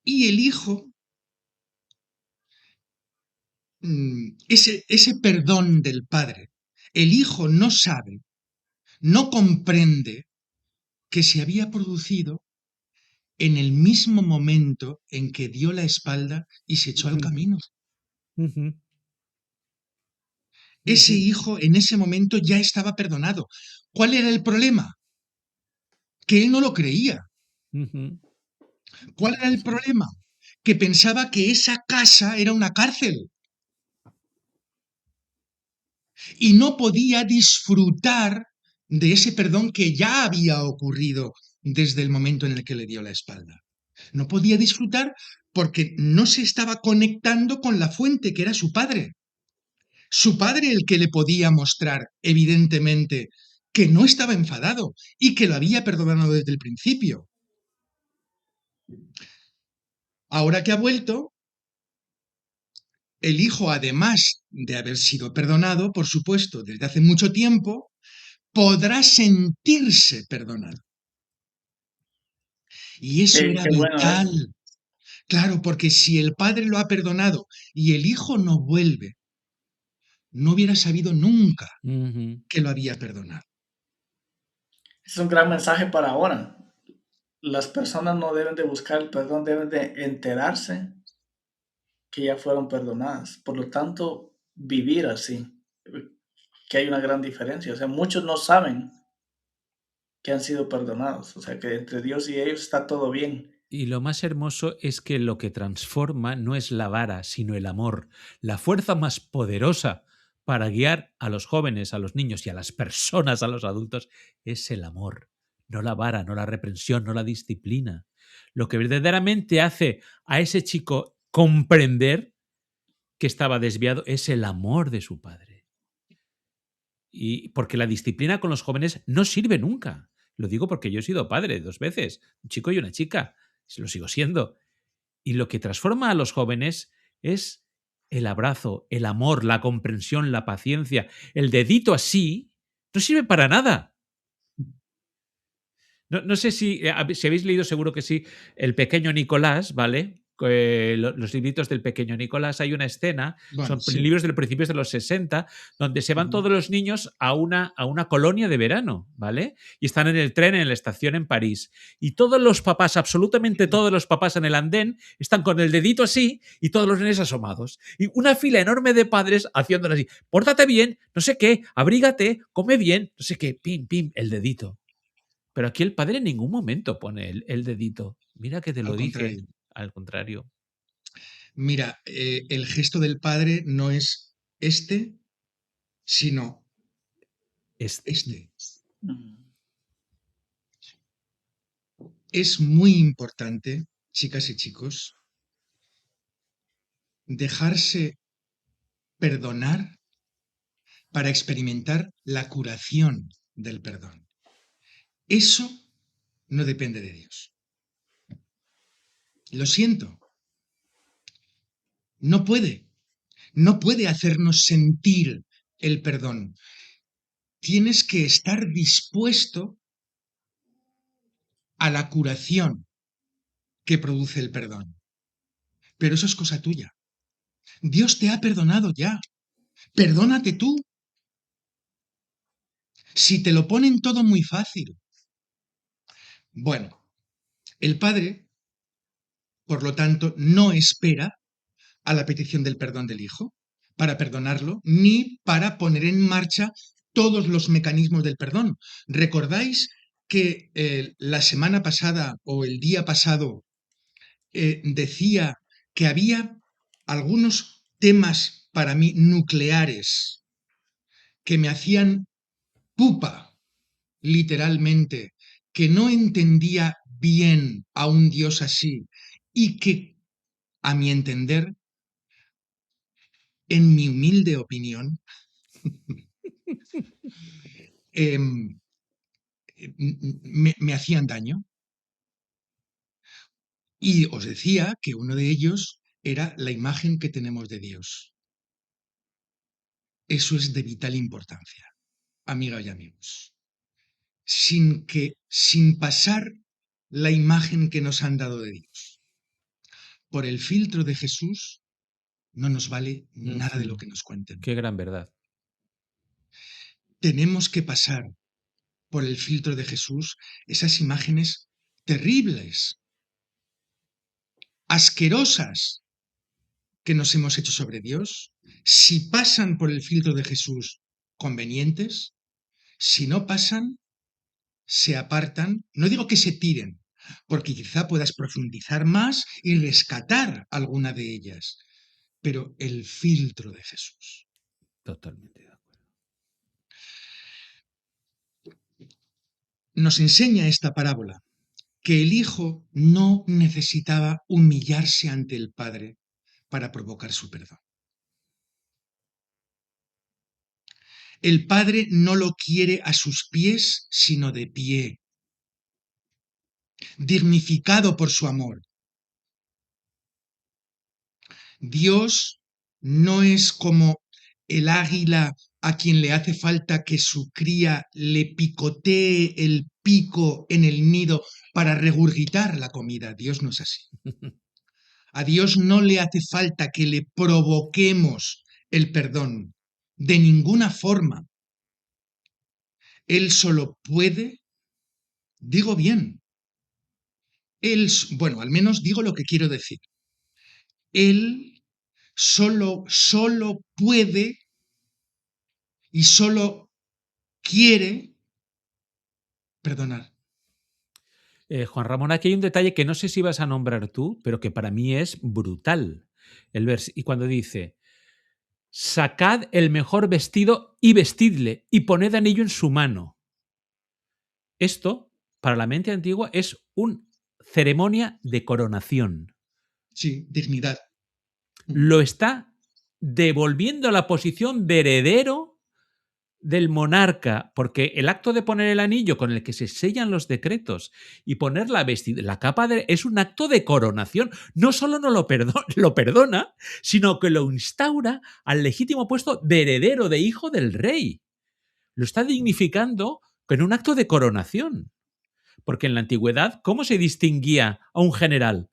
Y el Hijo, ese perdón del Padre, el Hijo no sabe, no comprende que se había producido en el mismo momento en que dio la espalda y se echó al camino. Ese hijo en ese momento ya estaba perdonado. ¿Cuál era el problema? Que él no lo creía. ¿Cuál era el problema? Que pensaba que esa casa era una cárcel y no podía disfrutar de ese perdón que ya había ocurrido desde el momento en el que le dio la espalda. No podía disfrutar porque no se estaba conectando con la fuente, que era su padre. Su padre el que le podía mostrar, evidentemente, que no estaba enfadado y que lo había perdonado desde el principio. Ahora que ha vuelto, el hijo, además de haber sido perdonado, por supuesto, desde hace mucho tiempo, podrá sentirse perdonado. Y eso era
Qué bueno
vital.
eso.
Claro, porque si el padre lo ha perdonado y el hijo no vuelve, no hubiera sabido nunca
Ujú.
que lo había perdonado.
Es un gran mensaje para ahora. Las personas no deben de buscar el perdón, deben de enterarse que ya fueron perdonadas. Por lo tanto, vivir así, que hay una gran diferencia. O sea, muchos no saben que han sido perdonados. O sea, que entre Dios y ellos está todo bien.
Y lo más hermoso es que lo que transforma no es la vara, sino el amor, la fuerza más poderosa para guiar a los jóvenes, a los niños y a las personas, a los adultos, es el amor, no la vara, no la reprensión, no la disciplina. Lo que verdaderamente hace a ese chico comprender que estaba desviado es el amor de su padre. Y porque la disciplina con los jóvenes no sirve nunca. Lo digo porque yo he sido padre 2 veces, un chico y una chica, lo sigo siendo. Y lo que transforma a los jóvenes es el abrazo, el amor, la comprensión, la paciencia. El dedito así no sirve para nada. No sé si habéis leído, seguro que sí, El pequeño Nicolás, ¿vale? Los libritos del pequeño Nicolás, hay una escena,
Bueno,
son
sí.
libros de principios de los 60, donde se van todos los niños a una colonia de verano, ¿vale? Y están en el tren, en la estación en París. Y todos los papás, absolutamente todos los papás en el andén, están con el dedito así y todos los nenes asomados. Y una fila enorme de padres haciéndolo así. Pórtate bien, no sé qué, abrígate, come bien, no sé qué, pim, pim, el dedito. Pero aquí el padre en ningún momento pone el dedito. Mira que te lo
Al
dije.
contrario.
Al contrario.
Mira, el gesto del padre no es este, sino
Este.
este.
Mm.
Es muy importante, chicas y chicos, dejarse perdonar para experimentar la curación del perdón. Eso no depende de Dios. Lo siento. No puede. No puede hacernos sentir el perdón. Tienes que estar dispuesto a la curación que produce el perdón. Pero eso es cosa tuya. Dios te ha perdonado ya. Perdónate tú. Si te lo ponen todo muy fácil. Bueno, el Padre, por lo tanto, no espera a la petición del perdón del Hijo para perdonarlo, ni para poner en marcha todos los mecanismos del perdón. ¿Recordáis que la semana pasada o el día pasado decía que había algunos temas para mí nucleares que me hacían pupa, literalmente, que no entendía bien a un Dios así y que, a mi entender, en mi humilde opinión, me hacían daño? Y os decía que uno de ellos era la imagen que tenemos de Dios. Eso es de vital importancia, amigas y amigos. Sin pasar la imagen que nos han dado de Dios por el filtro de Jesús, no nos vale nada de lo que nos cuenten.
Qué gran verdad.
Tenemos que pasar por el filtro de Jesús esas imágenes terribles, asquerosas que nos hemos hecho sobre Dios. Si pasan por el filtro de Jesús, convenientes. Si no pasan, se apartan. No digo que se tiren, porque quizá puedas profundizar más y rescatar alguna de ellas. Pero el filtro de Jesús.
Totalmente de acuerdo.
Nos enseña esta parábola que el Hijo no necesitaba humillarse ante el Padre para provocar su perdón. El Padre no lo quiere a sus pies, sino de pie, dignificado por su amor. Dios no es como el águila a quien le hace falta que su cría le picotee el pico en el nido para regurgitar la comida. Dios no es así. A Dios no le hace falta que le provoquemos el perdón, de ninguna forma. Él solo puede, digo bien, bueno, al menos digo lo que quiero decir. Él solo puede y solo quiere perdonar.
Juan Ramón, aquí hay un detalle que no sé si vas a nombrar tú, pero que para mí es brutal. Y cuando dice, sacad el mejor vestido y vestidle, y poned anillo en su mano. Esto, para la mente antigua, es una ceremonia de coronación.
Sí, dignidad.
Lo está devolviendo a la posición de heredero del monarca, porque el acto de poner el anillo con el que se sellan los decretos y poner la capa es un acto de coronación. No solo no lo perdona, sino que lo instaura al legítimo puesto de heredero, de hijo del rey. Lo está dignificando con un acto de coronación. Porque en la antigüedad, ¿cómo se distinguía a un general?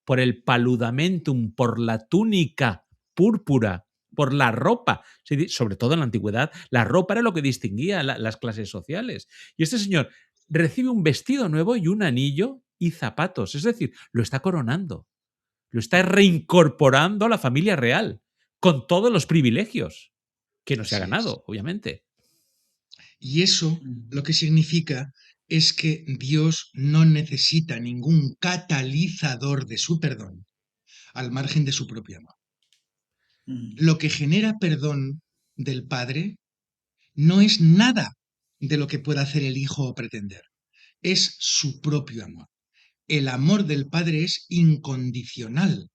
Por el paludamentum, por la túnica púrpura, por la ropa. Sobre todo en la antigüedad, la ropa era lo que distinguía las clases sociales. Y este señor recibe un vestido nuevo y un anillo y zapatos. Es decir, lo está coronando. Lo está reincorporando a la familia real, con todos los privilegios que no se ha ganado, obviamente.
Y eso lo que significa es que Dios no necesita ningún catalizador de su perdón al margen de su propio amor. Lo que genera perdón del Padre no es nada de lo que pueda hacer el Hijo o pretender. Es su propio amor. El amor del Padre es incondicional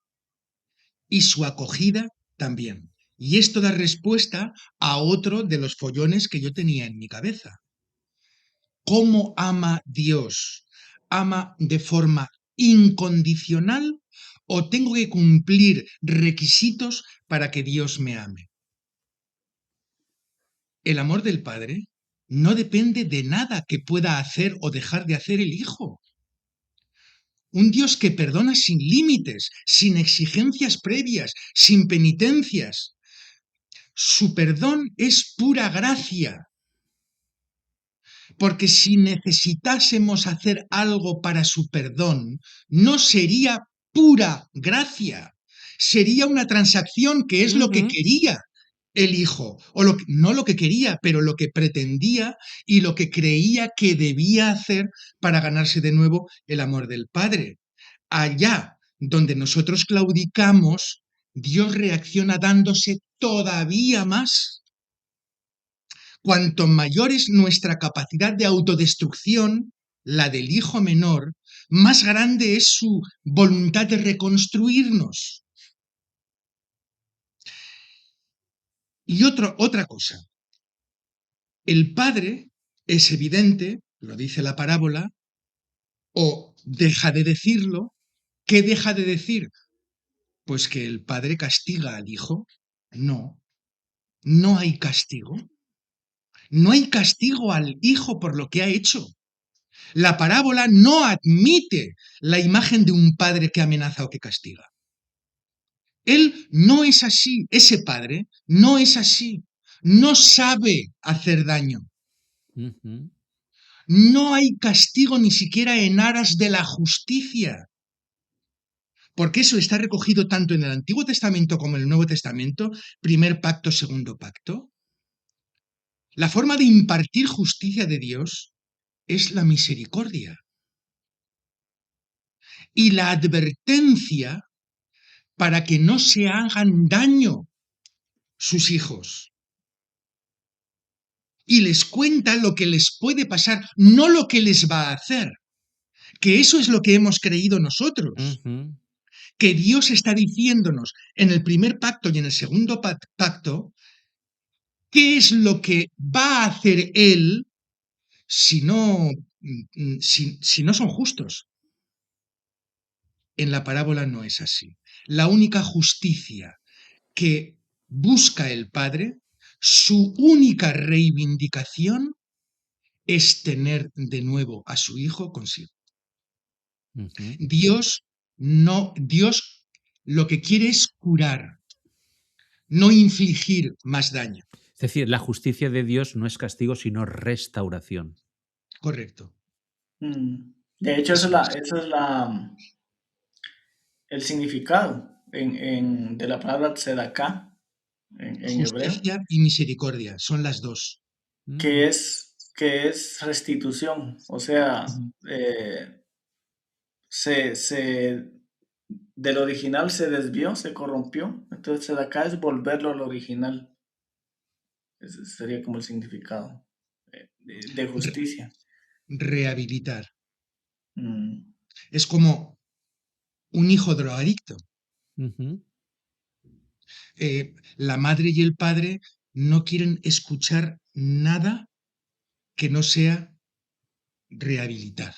y su acogida también. Y esto da respuesta a otro de los follones que yo tenía en mi cabeza. ¿Cómo ama Dios? ¿Ama de forma incondicional o tengo que cumplir requisitos para que Dios me ame? El amor del Padre no depende de nada que pueda hacer o dejar de hacer el Hijo. Un Dios que perdona sin límites, sin exigencias previas, sin penitencias. Su perdón es pura gracia. Porque si necesitásemos hacer algo para su perdón, no sería pura gracia, sería una transacción que es lo que quería el Hijo, o no lo que quería, pero lo que pretendía y lo que creía que debía hacer para ganarse de nuevo el amor del Padre. Allá donde nosotros claudicamos, Dios reacciona dándose todavía más. Cuanto mayor es nuestra capacidad de autodestrucción, la del hijo menor, más grande es su voluntad de reconstruirnos. Y otra cosa, el Padre es evidente, lo dice la parábola, o deja de decirlo. ¿Qué deja de decir? Pues que el Padre castiga al Hijo. No, no hay castigo. No hay castigo al Hijo por lo que ha hecho. La parábola no admite la imagen de un padre que amenaza o que castiga. Él no es así, ese padre no es así, no sabe hacer daño. No hay castigo ni siquiera en aras de la justicia, porque eso está recogido tanto en el Antiguo Testamento como en el Nuevo Testamento, primer pacto, segundo pacto. La forma de impartir justicia de Dios es la misericordia. y la advertencia para que no se hagan daño sus hijos. Y les cuenta lo que les puede pasar, no lo que les va a hacer. Que eso es lo que hemos creído nosotros. Que Dios está diciéndonos en el primer pacto y en el segundo pacto qué es lo que va a hacer Él si no son justos. En la parábola no es así. La única justicia que busca el Padre, su única reivindicación es tener de nuevo a su Hijo consigo. Dios lo que quiere es curar, no infligir más daño.
Es decir, la justicia de Dios no es castigo, sino restauración.
Correcto.
De hecho, eso es el significado de la palabra tzedaká en hebreo.
Justicia y misericordia son las dos.
Que es restitución. O sea, del original se desvió, se corrompió. Entonces, tzedaká es volverlo al original. Ese sería como el significado de justicia.
Rehabilitar. Es como un hijo drogadicto. La madre y el padre no quieren escuchar nada que no sea rehabilitar.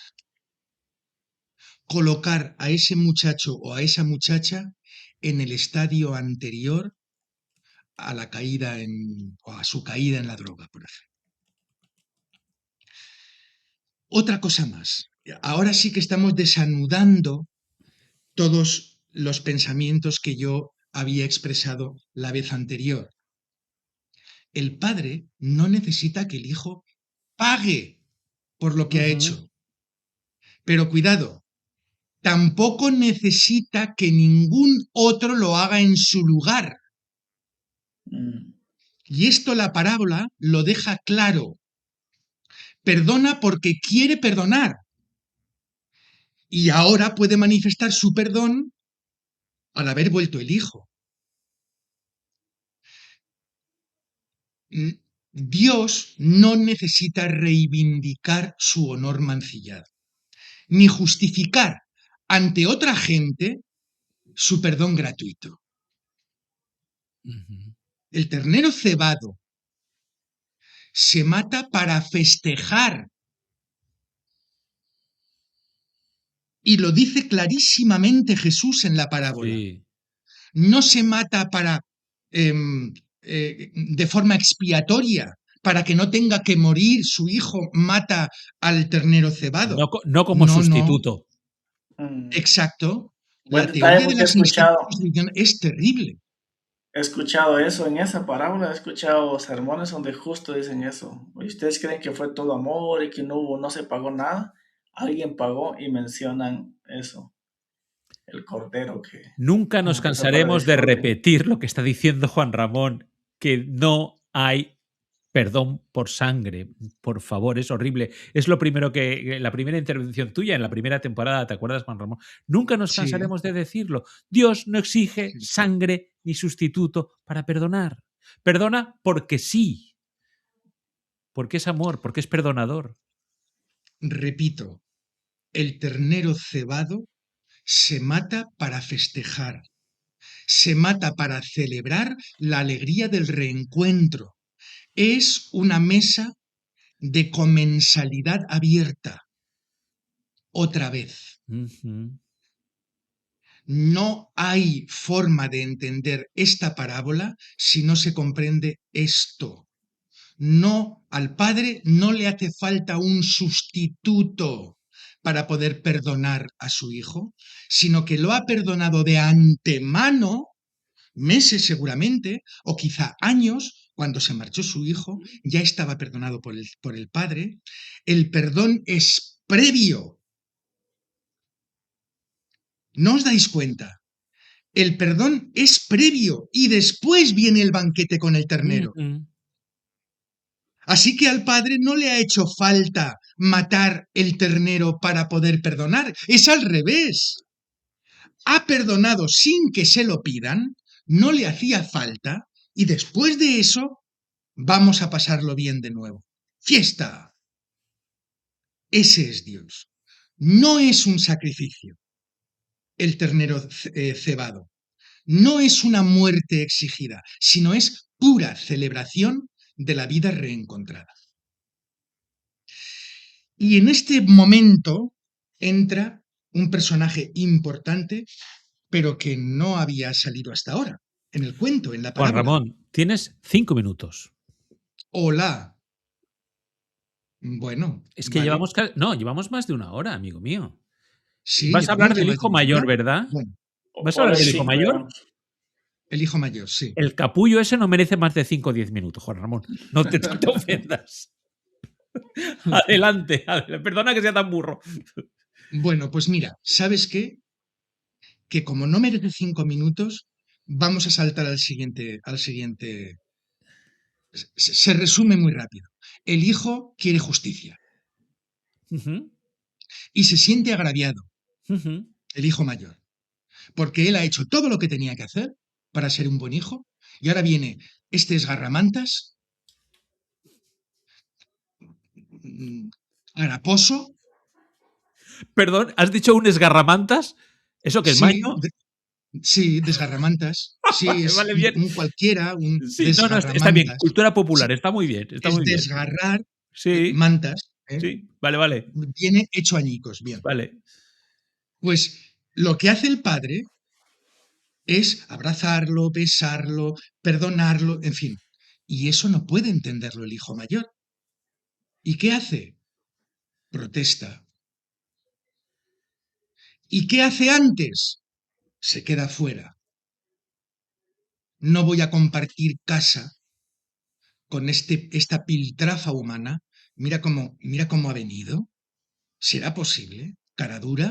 Colocar a ese muchacho o a esa muchacha en el estadio anterior a la caída o a su caída en la droga, por ejemplo. Otra cosa más. Ahora sí que estamos desanudando todos los pensamientos que yo había expresado la vez anterior. El padre no necesita que el hijo pague por lo que ha hecho. Pero cuidado, tampoco necesita que ningún otro lo haga en su lugar. Y esto la parábola lo deja claro. Perdona porque quiere perdonar. Y ahora puede manifestar su perdón al haber vuelto el hijo. Dios no necesita reivindicar su honor mancillado, ni justificar ante otra gente su perdón gratuito. El ternero cebado se mata para festejar. Y lo dice clarísimamente Jesús en la parábola. Sí. No se mata para de forma expiatoria, para que no tenga que morir su hijo, mata al ternero cebado.
No como sustituto.
No. Exacto. La teoría de las instituciones es terrible.
He escuchado eso en esa parábola, he escuchado sermones donde justo dicen eso. ¿Y ustedes creen que fue todo amor y que no se pagó nada? Alguien pagó y mencionan eso. El cordero que...
Nunca nos cansaremos de repetir lo que está diciendo Juan Ramón, que no hay perdón por sangre. Por favor, es horrible. Es lo primero la primera intervención tuya en la primera temporada, ¿te acuerdas, Juan Ramón? Nunca nos cansaremos de decirlo. Dios no exige sangre ni sustituto para perdonar. Perdona porque sí. Porque es amor, porque es perdonador.
Repito, el ternero cebado se mata para festejar, se mata para celebrar la alegría del reencuentro. Es una mesa de comensalidad abierta. Otra vez. No hay forma de entender esta parábola si no se comprende esto. No, al Padre no le hace falta un sustituto para poder perdonar a su hijo, sino que lo ha perdonado de antemano, meses seguramente, o quizá años, cuando se marchó su hijo, ya estaba perdonado por el Padre. El perdón es previo. ¿No os dais cuenta? El perdón es previo y después viene el banquete con el ternero. Así que al Padre no le ha hecho falta matar el ternero para poder perdonar. Es al revés. ha perdonado sin que se lo pidan, no le hacía falta, y después de eso vamos a pasarlo bien de nuevo. ¡Fiesta! Ese es Dios. No es un sacrificio el ternero cebado. No es una muerte exigida, sino es pura celebración de la vida reencontrada. Y en este momento entra un personaje importante, pero que no había salido hasta ahora, en el cuento, en la
Juan
parábola.
Ramón, tienes 5 minutos.
Hola. Bueno,
Es que
vale.
llevamos más de 1 hora, amigo mío.
Sí,
Vas a hablar
llevamos ya
del
más
hijo
de una
mayor,
hora.
¿verdad?
Bueno,
¿Vas a hablar del hijo
5
mayor?
llevamos.
el hijo mayor, sí.
El capullo ese no merece más de 5 o 10 minutos, Juan Ramón. No te ofendas. Adelante, perdona que sea tan burro.
Bueno, pues mira, ¿sabes qué? Que como no merece 5 minutos, vamos a saltar al siguiente. Se resume muy rápido. El hijo quiere justicia
Ujú,
y se siente agraviado,
ujú.
el hijo mayor, porque él ha hecho todo lo que tenía que hacer para ser un buen hijo y ahora viene este esgarramantas, haraposo.
Perdón, ¿has dicho un esgarramantas? ¿Eso que es
Sí,
maño?
sí, desgarramantas. Sí,
Vale,
es
vale, bien.
un cualquiera, un
Sí, no, está bien.
desgarramantas.
Cultura
Sí,
popular, está muy bien, está
es
muy bien.
desgarrar
Sí,
mantas.
sí, vale.
Viene hecho añicos, bien.
Vale.
Pues lo que hace el padre es abrazarlo, besarlo, perdonarlo, en fin. Y eso no puede entenderlo el hijo mayor. ¿Y qué hace? Protesta. ¿Y qué hace antes? Se queda fuera. No voy a compartir casa con esta piltrafa humana. Mira cómo ha venido. ¿Será posible? ¿Cara dura?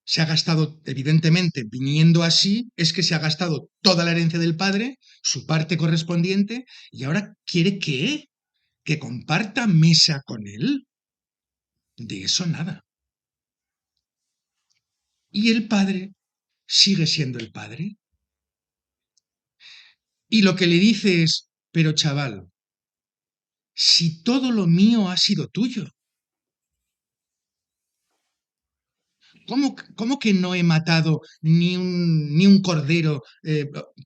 Se ha gastado, evidentemente, viniendo así, es que se ha gastado toda la herencia del padre, su parte correspondiente, y ahora quiere que comparta mesa con él. De eso nada. Y el padre sigue siendo el padre. Y lo que le dice es, pero chaval, si todo lo mío ha sido tuyo, ¿cómo que no he matado ni un cordero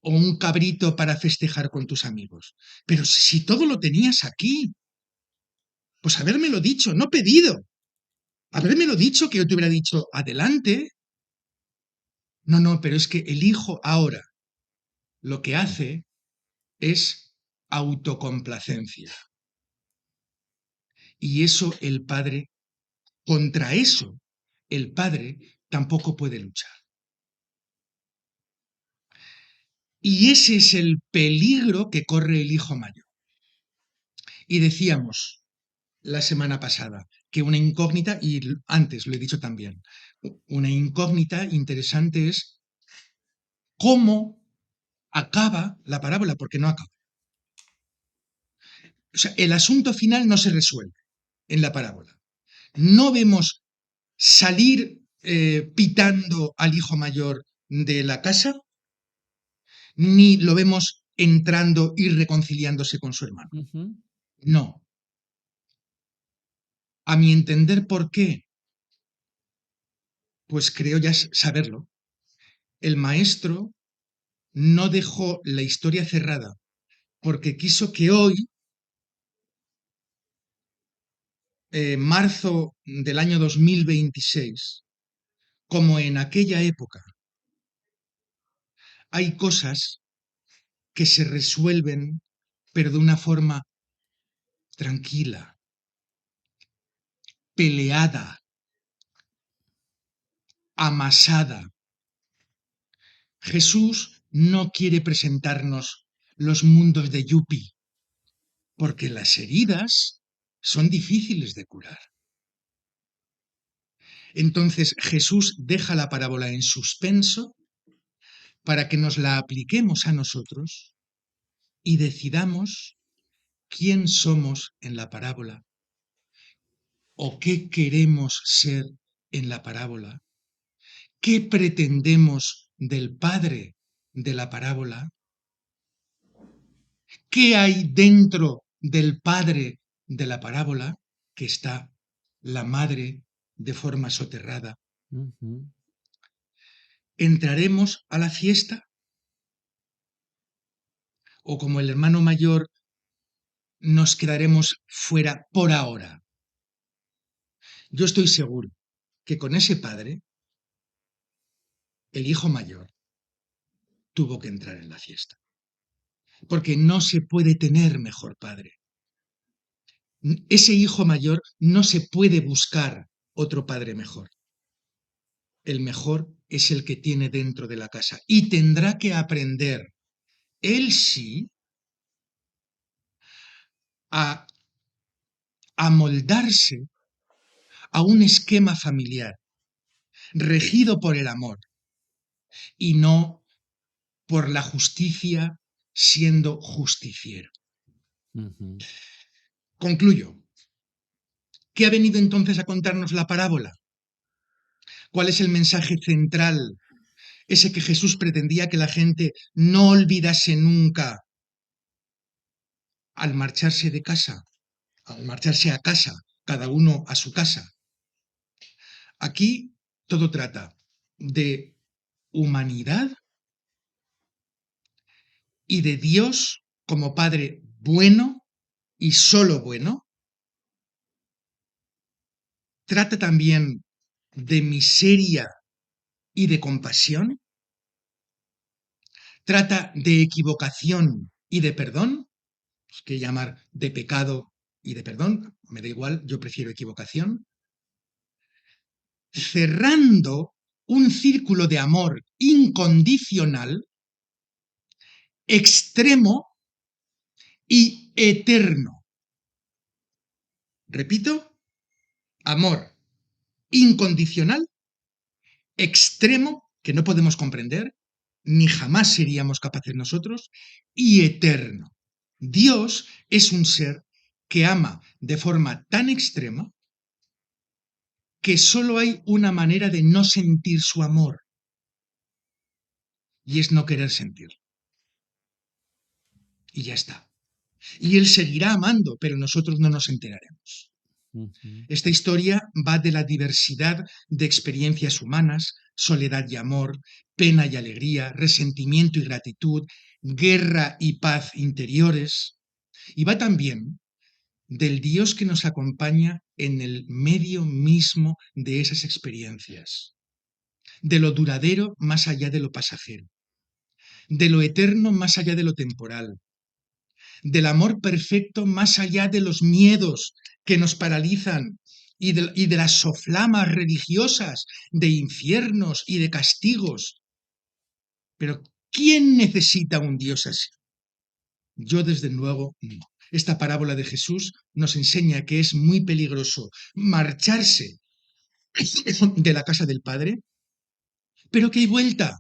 o un cabrito para festejar con tus amigos? Pero si todo lo tenías aquí, pues habérmelo dicho, no pedido. Habérmelo dicho, que yo te hubiera dicho, adelante. No, pero es que el hijo ahora lo que hace es autocomplacencia. Y eso contra eso, el padre tampoco puede luchar. Y ese es el peligro que corre el hijo mayor. Y decíamos la semana pasada que una incógnita, y antes lo he dicho también, una incógnita interesante es cómo acaba la parábola, porque no acaba. O sea, el asunto final no se resuelve en la parábola. No vemos salir pitando al hijo mayor de la casa, ni lo vemos entrando y reconciliándose con su hermano.
Ujú.
No. A mi entender, ¿por qué? Pues creo ya saberlo. El maestro no dejó la historia cerrada porque quiso que hoy, marzo del año 2026, como en aquella época, hay cosas que se resuelven, pero de una forma tranquila, peleada, amasada. Jesús no quiere presentarnos los mundos de Yupi, porque las heridas son difíciles de curar. Entonces Jesús deja la parábola en suspenso para que nos la apliquemos a nosotros y decidamos quién somos en la parábola o qué queremos ser en la parábola, ¿Qué pretendemos del padre de la parábola? ¿Qué hay dentro del padre de la parábola? Que está la madre de forma soterrada. ¿Entraremos a la fiesta? ¿O como el hermano mayor nos quedaremos fuera por ahora? Yo estoy seguro que con ese padre, el hijo mayor tuvo que entrar en la fiesta. Porque no se puede tener mejor padre. Ese hijo mayor no se puede buscar otro padre mejor. El mejor es el que tiene dentro de la casa y tendrá que aprender, él sí, a amoldarse a un esquema familiar regido por el amor y no por la justicia siendo justiciero. Concluyo. ¿Qué ha venido entonces a contarnos la parábola? ¿Cuál es el mensaje central? Ese que Jesús pretendía que la gente no olvidase nunca al marcharse de casa, al marcharse a casa, cada uno a su casa. Aquí todo trata de humanidad y de Dios como Padre bueno y solo bueno. Trata también de miseria y de compasión. Trata de equivocación y de perdón, que llamar de pecado y de perdón, me da igual, yo prefiero equivocación. Cerrando un círculo de amor incondicional, extremo y eterno. Repito, amor incondicional, extremo, que no podemos comprender, ni jamás seríamos capaces nosotros, y eterno. Dios es un ser que ama de forma tan extrema que solo hay una manera de no sentir su amor, y es no querer sentirlo. Y ya está. Y Él seguirá amando, pero nosotros no nos enteraremos. Esta historia va de la diversidad de experiencias humanas, soledad y amor, pena y alegría, resentimiento y gratitud, guerra y paz interiores, y va también del Dios que nos acompaña en el medio mismo de esas experiencias, de lo duradero más allá de lo pasajero, de lo eterno más allá de lo temporal, del amor perfecto más allá de los miedos que nos paralizan y de las soflamas religiosas de infiernos y de castigos. Pero ¿quién necesita un Dios así? Yo desde luego no. Esta parábola de Jesús nos enseña que es muy peligroso marcharse de la casa del Padre, pero que hay vuelta,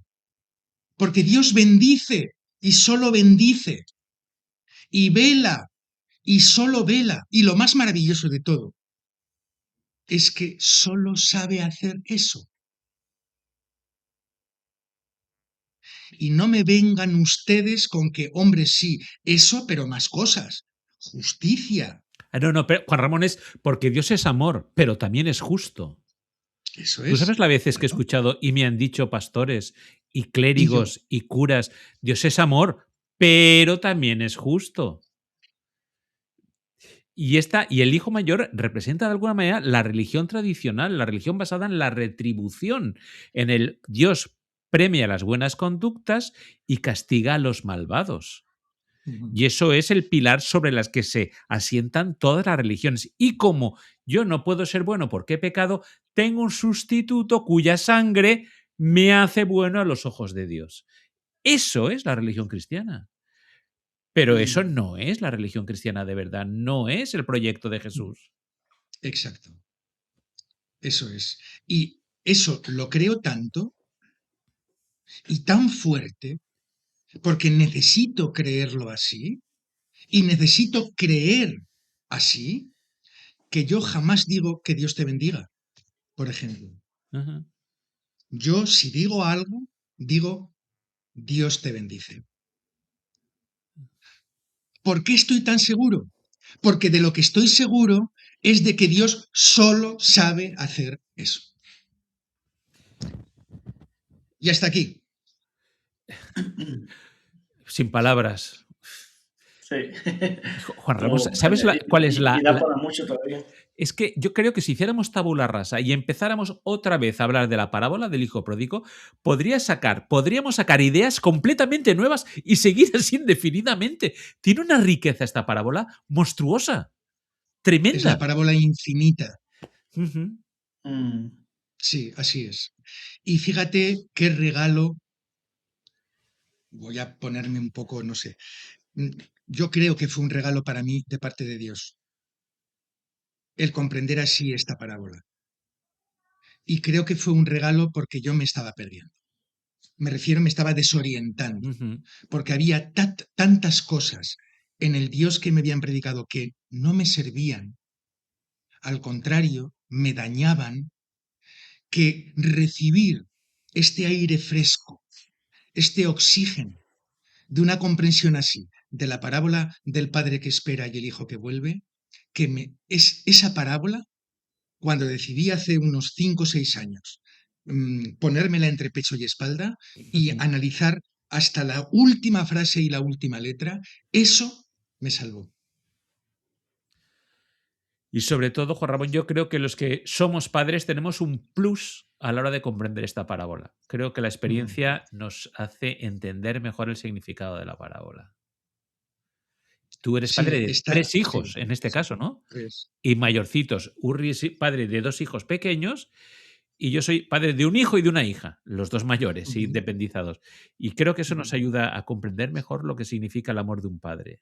porque Dios bendice y solo bendice, y vela y solo vela, y lo más maravilloso de todo es que solo sabe hacer eso. Y no me vengan ustedes con que, hombre, sí, eso, pero más cosas. Justicia.
No, pero Juan Ramón, es porque Dios es amor, pero también es justo.
Eso es.
¿Tú sabes las veces que he escuchado y me han dicho pastores y clérigos y curas, Dios es amor, pero también es justo? Y el hijo mayor representa de alguna manera la religión tradicional, la religión basada en la retribución, en el Dios premia las buenas conductas y castiga a los malvados. Y eso es el pilar sobre las que se asientan todas las religiones. Y como yo no puedo ser bueno porque he pecado, tengo un sustituto cuya sangre me hace bueno a los ojos de Dios. Eso es la religión cristiana. Pero eso no es la religión cristiana de verdad, no es el proyecto de Jesús.
Exacto. Eso es. Y eso lo creo tanto y tan fuerte porque necesito creerlo así y necesito creer así que yo jamás digo que Dios te bendiga, por ejemplo. Yo, si digo algo, digo, Dios te bendice. ¿Por qué estoy tan seguro? Porque de lo que estoy seguro es de que Dios solo sabe hacer eso. Y hasta aquí.
Sin palabras.
Sí.
Juan Ramón, ¿sabes cuál es
y da para mucho todavía.
Es que yo creo que si hiciéramos tabula rasa y empezáramos otra vez a hablar de la parábola del hijo pródigo, podríamos sacar ideas completamente nuevas y seguir así indefinidamente. Tiene una riqueza esta parábola monstruosa, tremenda.
Es la parábola infinita.
Uh-huh.
Sí, así es. Y fíjate qué regalo, voy a ponerme un poco, no sé, yo creo que fue un regalo para mí de parte de Dios, el comprender así esta parábola. Y creo que fue un regalo porque yo me estaba perdiendo. Me refiero, me estaba desorientando, porque había tantas cosas en el Dios que me habían predicado que no me servían, al contrario, me dañaban, que recibir este aire fresco, este oxígeno de una comprensión así, de la parábola del padre que espera y el hijo que vuelve, es esa parábola, cuando decidí hace unos 5 o 6 años ponérmela entre pecho y espalda y analizar hasta la última frase y la última letra, eso me salvó.
Y sobre todo, Juan Ramón, yo creo que los que somos padres tenemos un plus a la hora de comprender esta parábola. Creo que la experiencia nos hace entender mejor el significado de la parábola. Tú eres padre de 3 hijos, en este caso, ¿no?
3.
Y mayorcitos. Urri es padre de 2 hijos pequeños y yo soy padre de un hijo y de una hija, los 2 mayores, independizados. Y creo que eso nos ayuda a comprender mejor lo que significa el amor de un padre.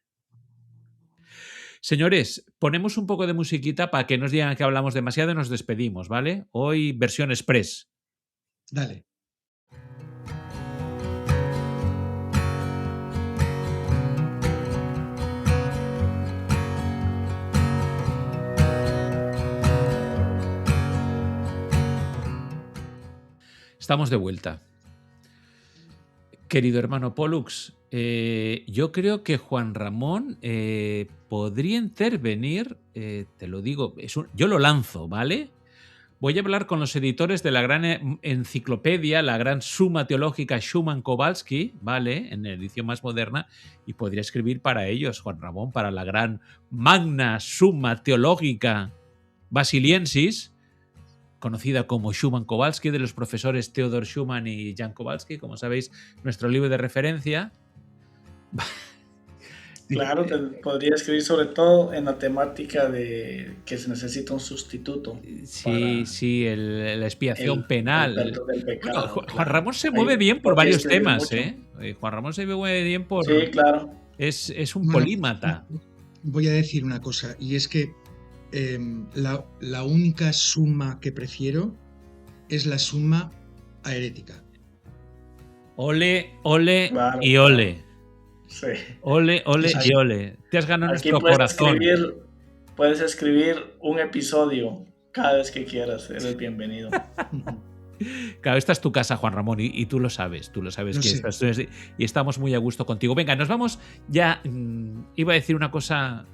Señores, ponemos un poco de musiquita para que nos digan que hablamos demasiado y nos despedimos, ¿vale? Hoy versión express.
Dale.
Estamos de vuelta. Querido hermano Pollux, yo creo que Juan Ramón podría intervenir, te lo digo, yo lo lanzo, ¿vale? Voy a hablar con los editores de la gran enciclopedia, la gran Suma Teológica Schumann-Kowalski, ¿vale? En la edición más moderna, y podría escribir para ellos, Juan Ramón, para la gran Magna Summa Theologica Basiliensis, conocida como Schumann-Kowalski, de los profesores Theodor Schumann y Jan Kowalski, como sabéis, nuestro libro de referencia.
Claro, podría escribir sobre todo en la temática de que se necesita un sustituto.
Sí, la expiación penal.
El del pecado,
bueno, Juan Ramón se mueve bien por varios temas, ¿eh? Juan Ramón se mueve bien por...
Sí, claro.
Es un polímata.
Voy a decir una cosa, y es que la única suma que prefiero es la suma aerética.
Ole, ole
claro,
y ole.
Sí.
Ole, ole y ole. Te has ganado nuestro corazón.
Puedes escribir un episodio cada vez que quieras. Eres bienvenido.
Claro, esta es tu casa, Juan Ramón, y tú lo sabes. Tú lo sabes
no
que
sé.
Y estamos muy a gusto contigo. Venga, nos vamos ya. Iba a decir una cosa.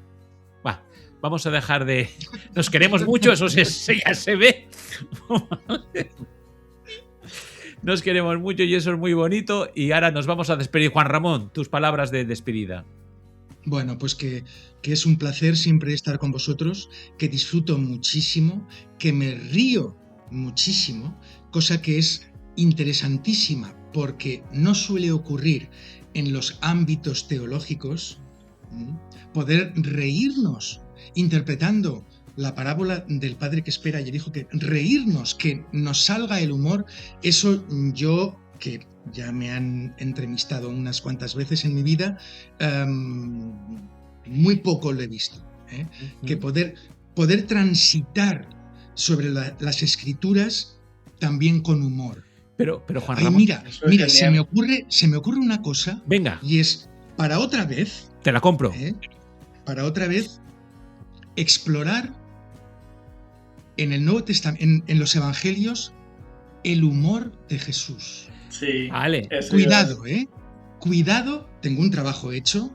Vamos a dejar de... Nos queremos mucho, eso ya se ve. Nos queremos mucho y eso es muy bonito. Y ahora nos vamos a despedir. Juan Ramón, tus palabras de despedida.
Bueno, pues que es un placer siempre estar con vosotros, que disfruto muchísimo, que me río muchísimo, cosa que es interesantísima porque no suele ocurrir en los ámbitos teológicos, poder reírnos interpretando la parábola del padre que espera y el hijo que reírnos, que nos salga el humor. Eso yo, que ya me han entrevistado unas cuantas veces en mi vida, muy poco lo he visto, ¿eh? Que poder transitar sobre las escrituras también con humor.
Pero Juan Ramón...
Mira, se me ocurre una cosa.
Venga.
Y es, para otra vez...
Te la compro.
Para otra vez explorar en el Nuevo Testamento, en los Evangelios, el humor de Jesús.
Sí.
Vale.
Cuidado, Cuidado, tengo un trabajo hecho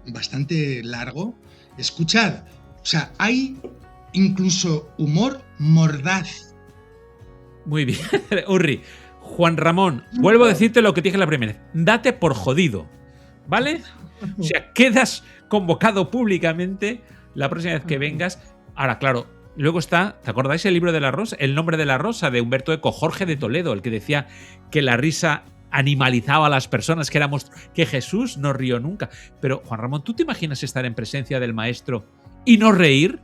bastante largo. Escuchad, o sea, hay incluso humor mordaz.
Muy bien. Urri, Juan Ramón, vuelvo a decirte lo que te dije la primera vez. Date por jodido, ¿vale? O sea, quedas convocado públicamente la próxima vez que vengas. Ahora, claro, luego está, ¿te acordáis el libro de la rosa? El nombre de la rosa, de Humberto Eco, Jorge de Toledo, el que decía que la risa animalizaba a las personas, que Jesús no rió nunca. Pero, Juan Ramón, ¿tú te imaginas estar en presencia del maestro y no reír?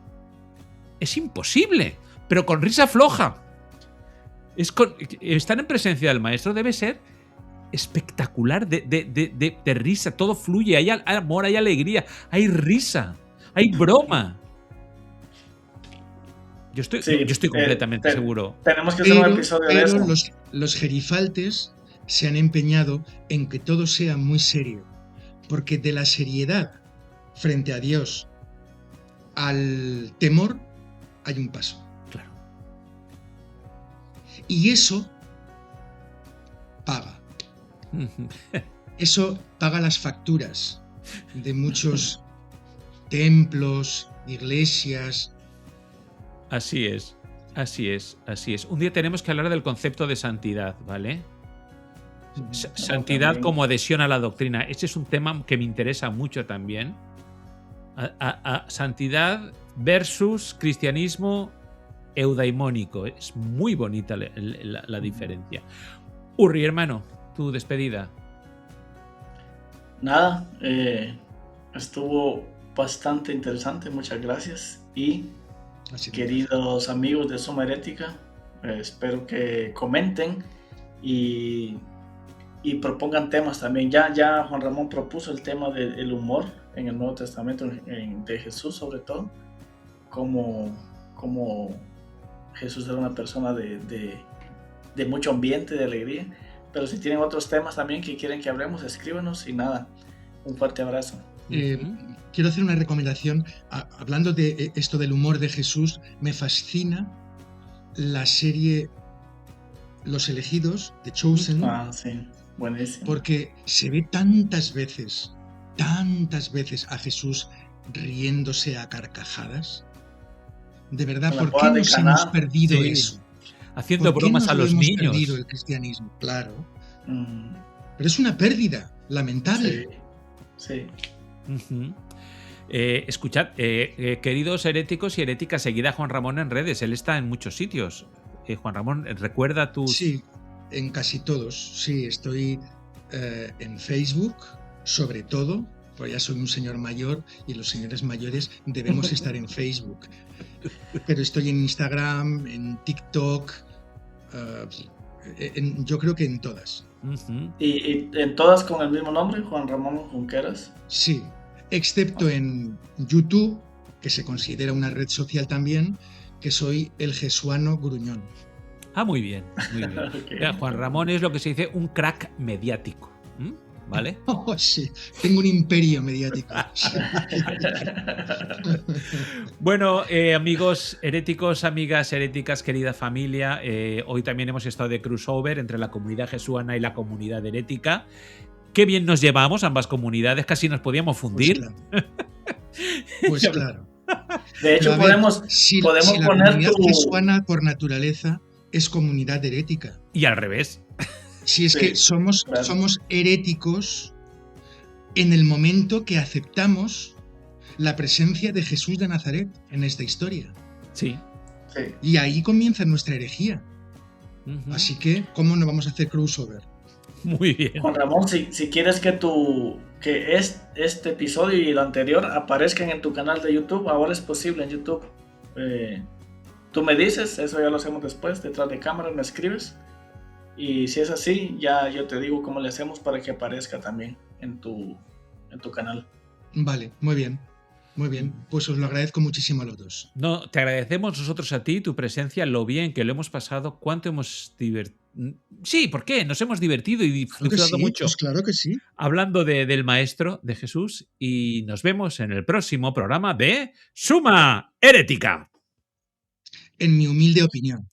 Es imposible, pero con risa floja. Estar en presencia del maestro debe ser espectacular, de risa, todo fluye, hay amor, hay alegría, hay risa, hay broma. Yo estoy completamente seguro.
Tenemos que hacer un episodio de eso.
Los gerifaltes se han empeñado en que todo sea muy serio, porque de la seriedad frente a Dios al temor hay un paso.
Claro.
Y eso paga. Eso paga las facturas de muchos templos, iglesias.
Así es. Un día tenemos que hablar del concepto de santidad, ¿vale? Santidad como adhesión a la doctrina. Este es un tema que me interesa mucho también. Santidad versus cristianismo eudaimónico. Es muy bonita la diferencia. Urri, hermano, tu despedida.
Nada, estuvo bastante interesante, muchas gracias. Y queridos amigos de Suma Herética, espero que comenten y propongan temas también. Ya Juan Ramón propuso el tema del humor en el Nuevo Testamento, de Jesús sobre todo, como Jesús era una persona de mucho ambiente, de alegría. Pero si tienen otros temas también que quieren que hablemos, escríbanos y nada, un fuerte abrazo.
Quiero hacer una recomendación. Hablando de esto del humor de Jesús, me fascina la serie Los Elegidos, The Chosen.
Sí, buenísimo.
Porque se ve tantas veces a Jesús riéndose a carcajadas. De verdad, ¿por qué nos hemos perdido eso?
Haciendo bromas a los niños.
Hemos perdido el cristianismo, claro. Pero es una pérdida lamentable.
Sí.
Escuchad, queridos heréticos y heréticas, seguid a Juan Ramón en redes. Él está en muchos sitios. Juan Ramón, recuerda tus...
Sí, en casi todos. Sí, estoy en Facebook, sobre todo, porque ya soy un señor mayor y los señores mayores debemos estar en Facebook. Pero estoy en Instagram, en TikTok, yo creo que en todas.
¿Y en todas con el mismo nombre, Juan Ramón Junqueras?
Sí, excepto en YouTube, que se considera una red social también, que soy el jesuano gruñón.
Muy bien, muy bien. Okay. Juan Ramón es lo que se dice un crack mediático. ¿Vale?
Sí, tengo un imperio mediático.
Bueno, amigos heréticos, amigas heréticas, querida familia, hoy también hemos estado de crossover entre la comunidad jesuana y la comunidad herética. Qué bien nos llevamos ambas comunidades, casi nos podíamos fundir.
Pues claro.
De hecho, podemos
la comunidad jesuana por naturaleza es comunidad herética.
Y al revés.
Si es que somos heréticos en el momento que aceptamos la presencia de Jesús de Nazaret en esta historia.
Sí.
Y ahí comienza nuestra herejía. Así que, ¿cómo no vamos a hacer crossover?
Muy bien.
Juan Ramón, si quieres que este episodio y el anterior aparezcan en tu canal de YouTube, ahora es posible en YouTube. Tú me dices, eso ya lo hacemos después, detrás de cámara me escribes. Y si es así, ya yo te digo cómo le hacemos para que aparezca también en tu canal.
Vale, muy bien. Muy bien, pues os lo agradezco muchísimo a los dos.
No, te agradecemos nosotros a ti, tu presencia, lo bien que lo hemos pasado, cuánto hemos divertido. Sí, ¿por qué? Nos hemos divertido y disfrutado mucho.
Pues claro que sí.
Hablando del Maestro, de Jesús, y nos vemos en el próximo programa de Suma Herética.
En mi humilde opinión.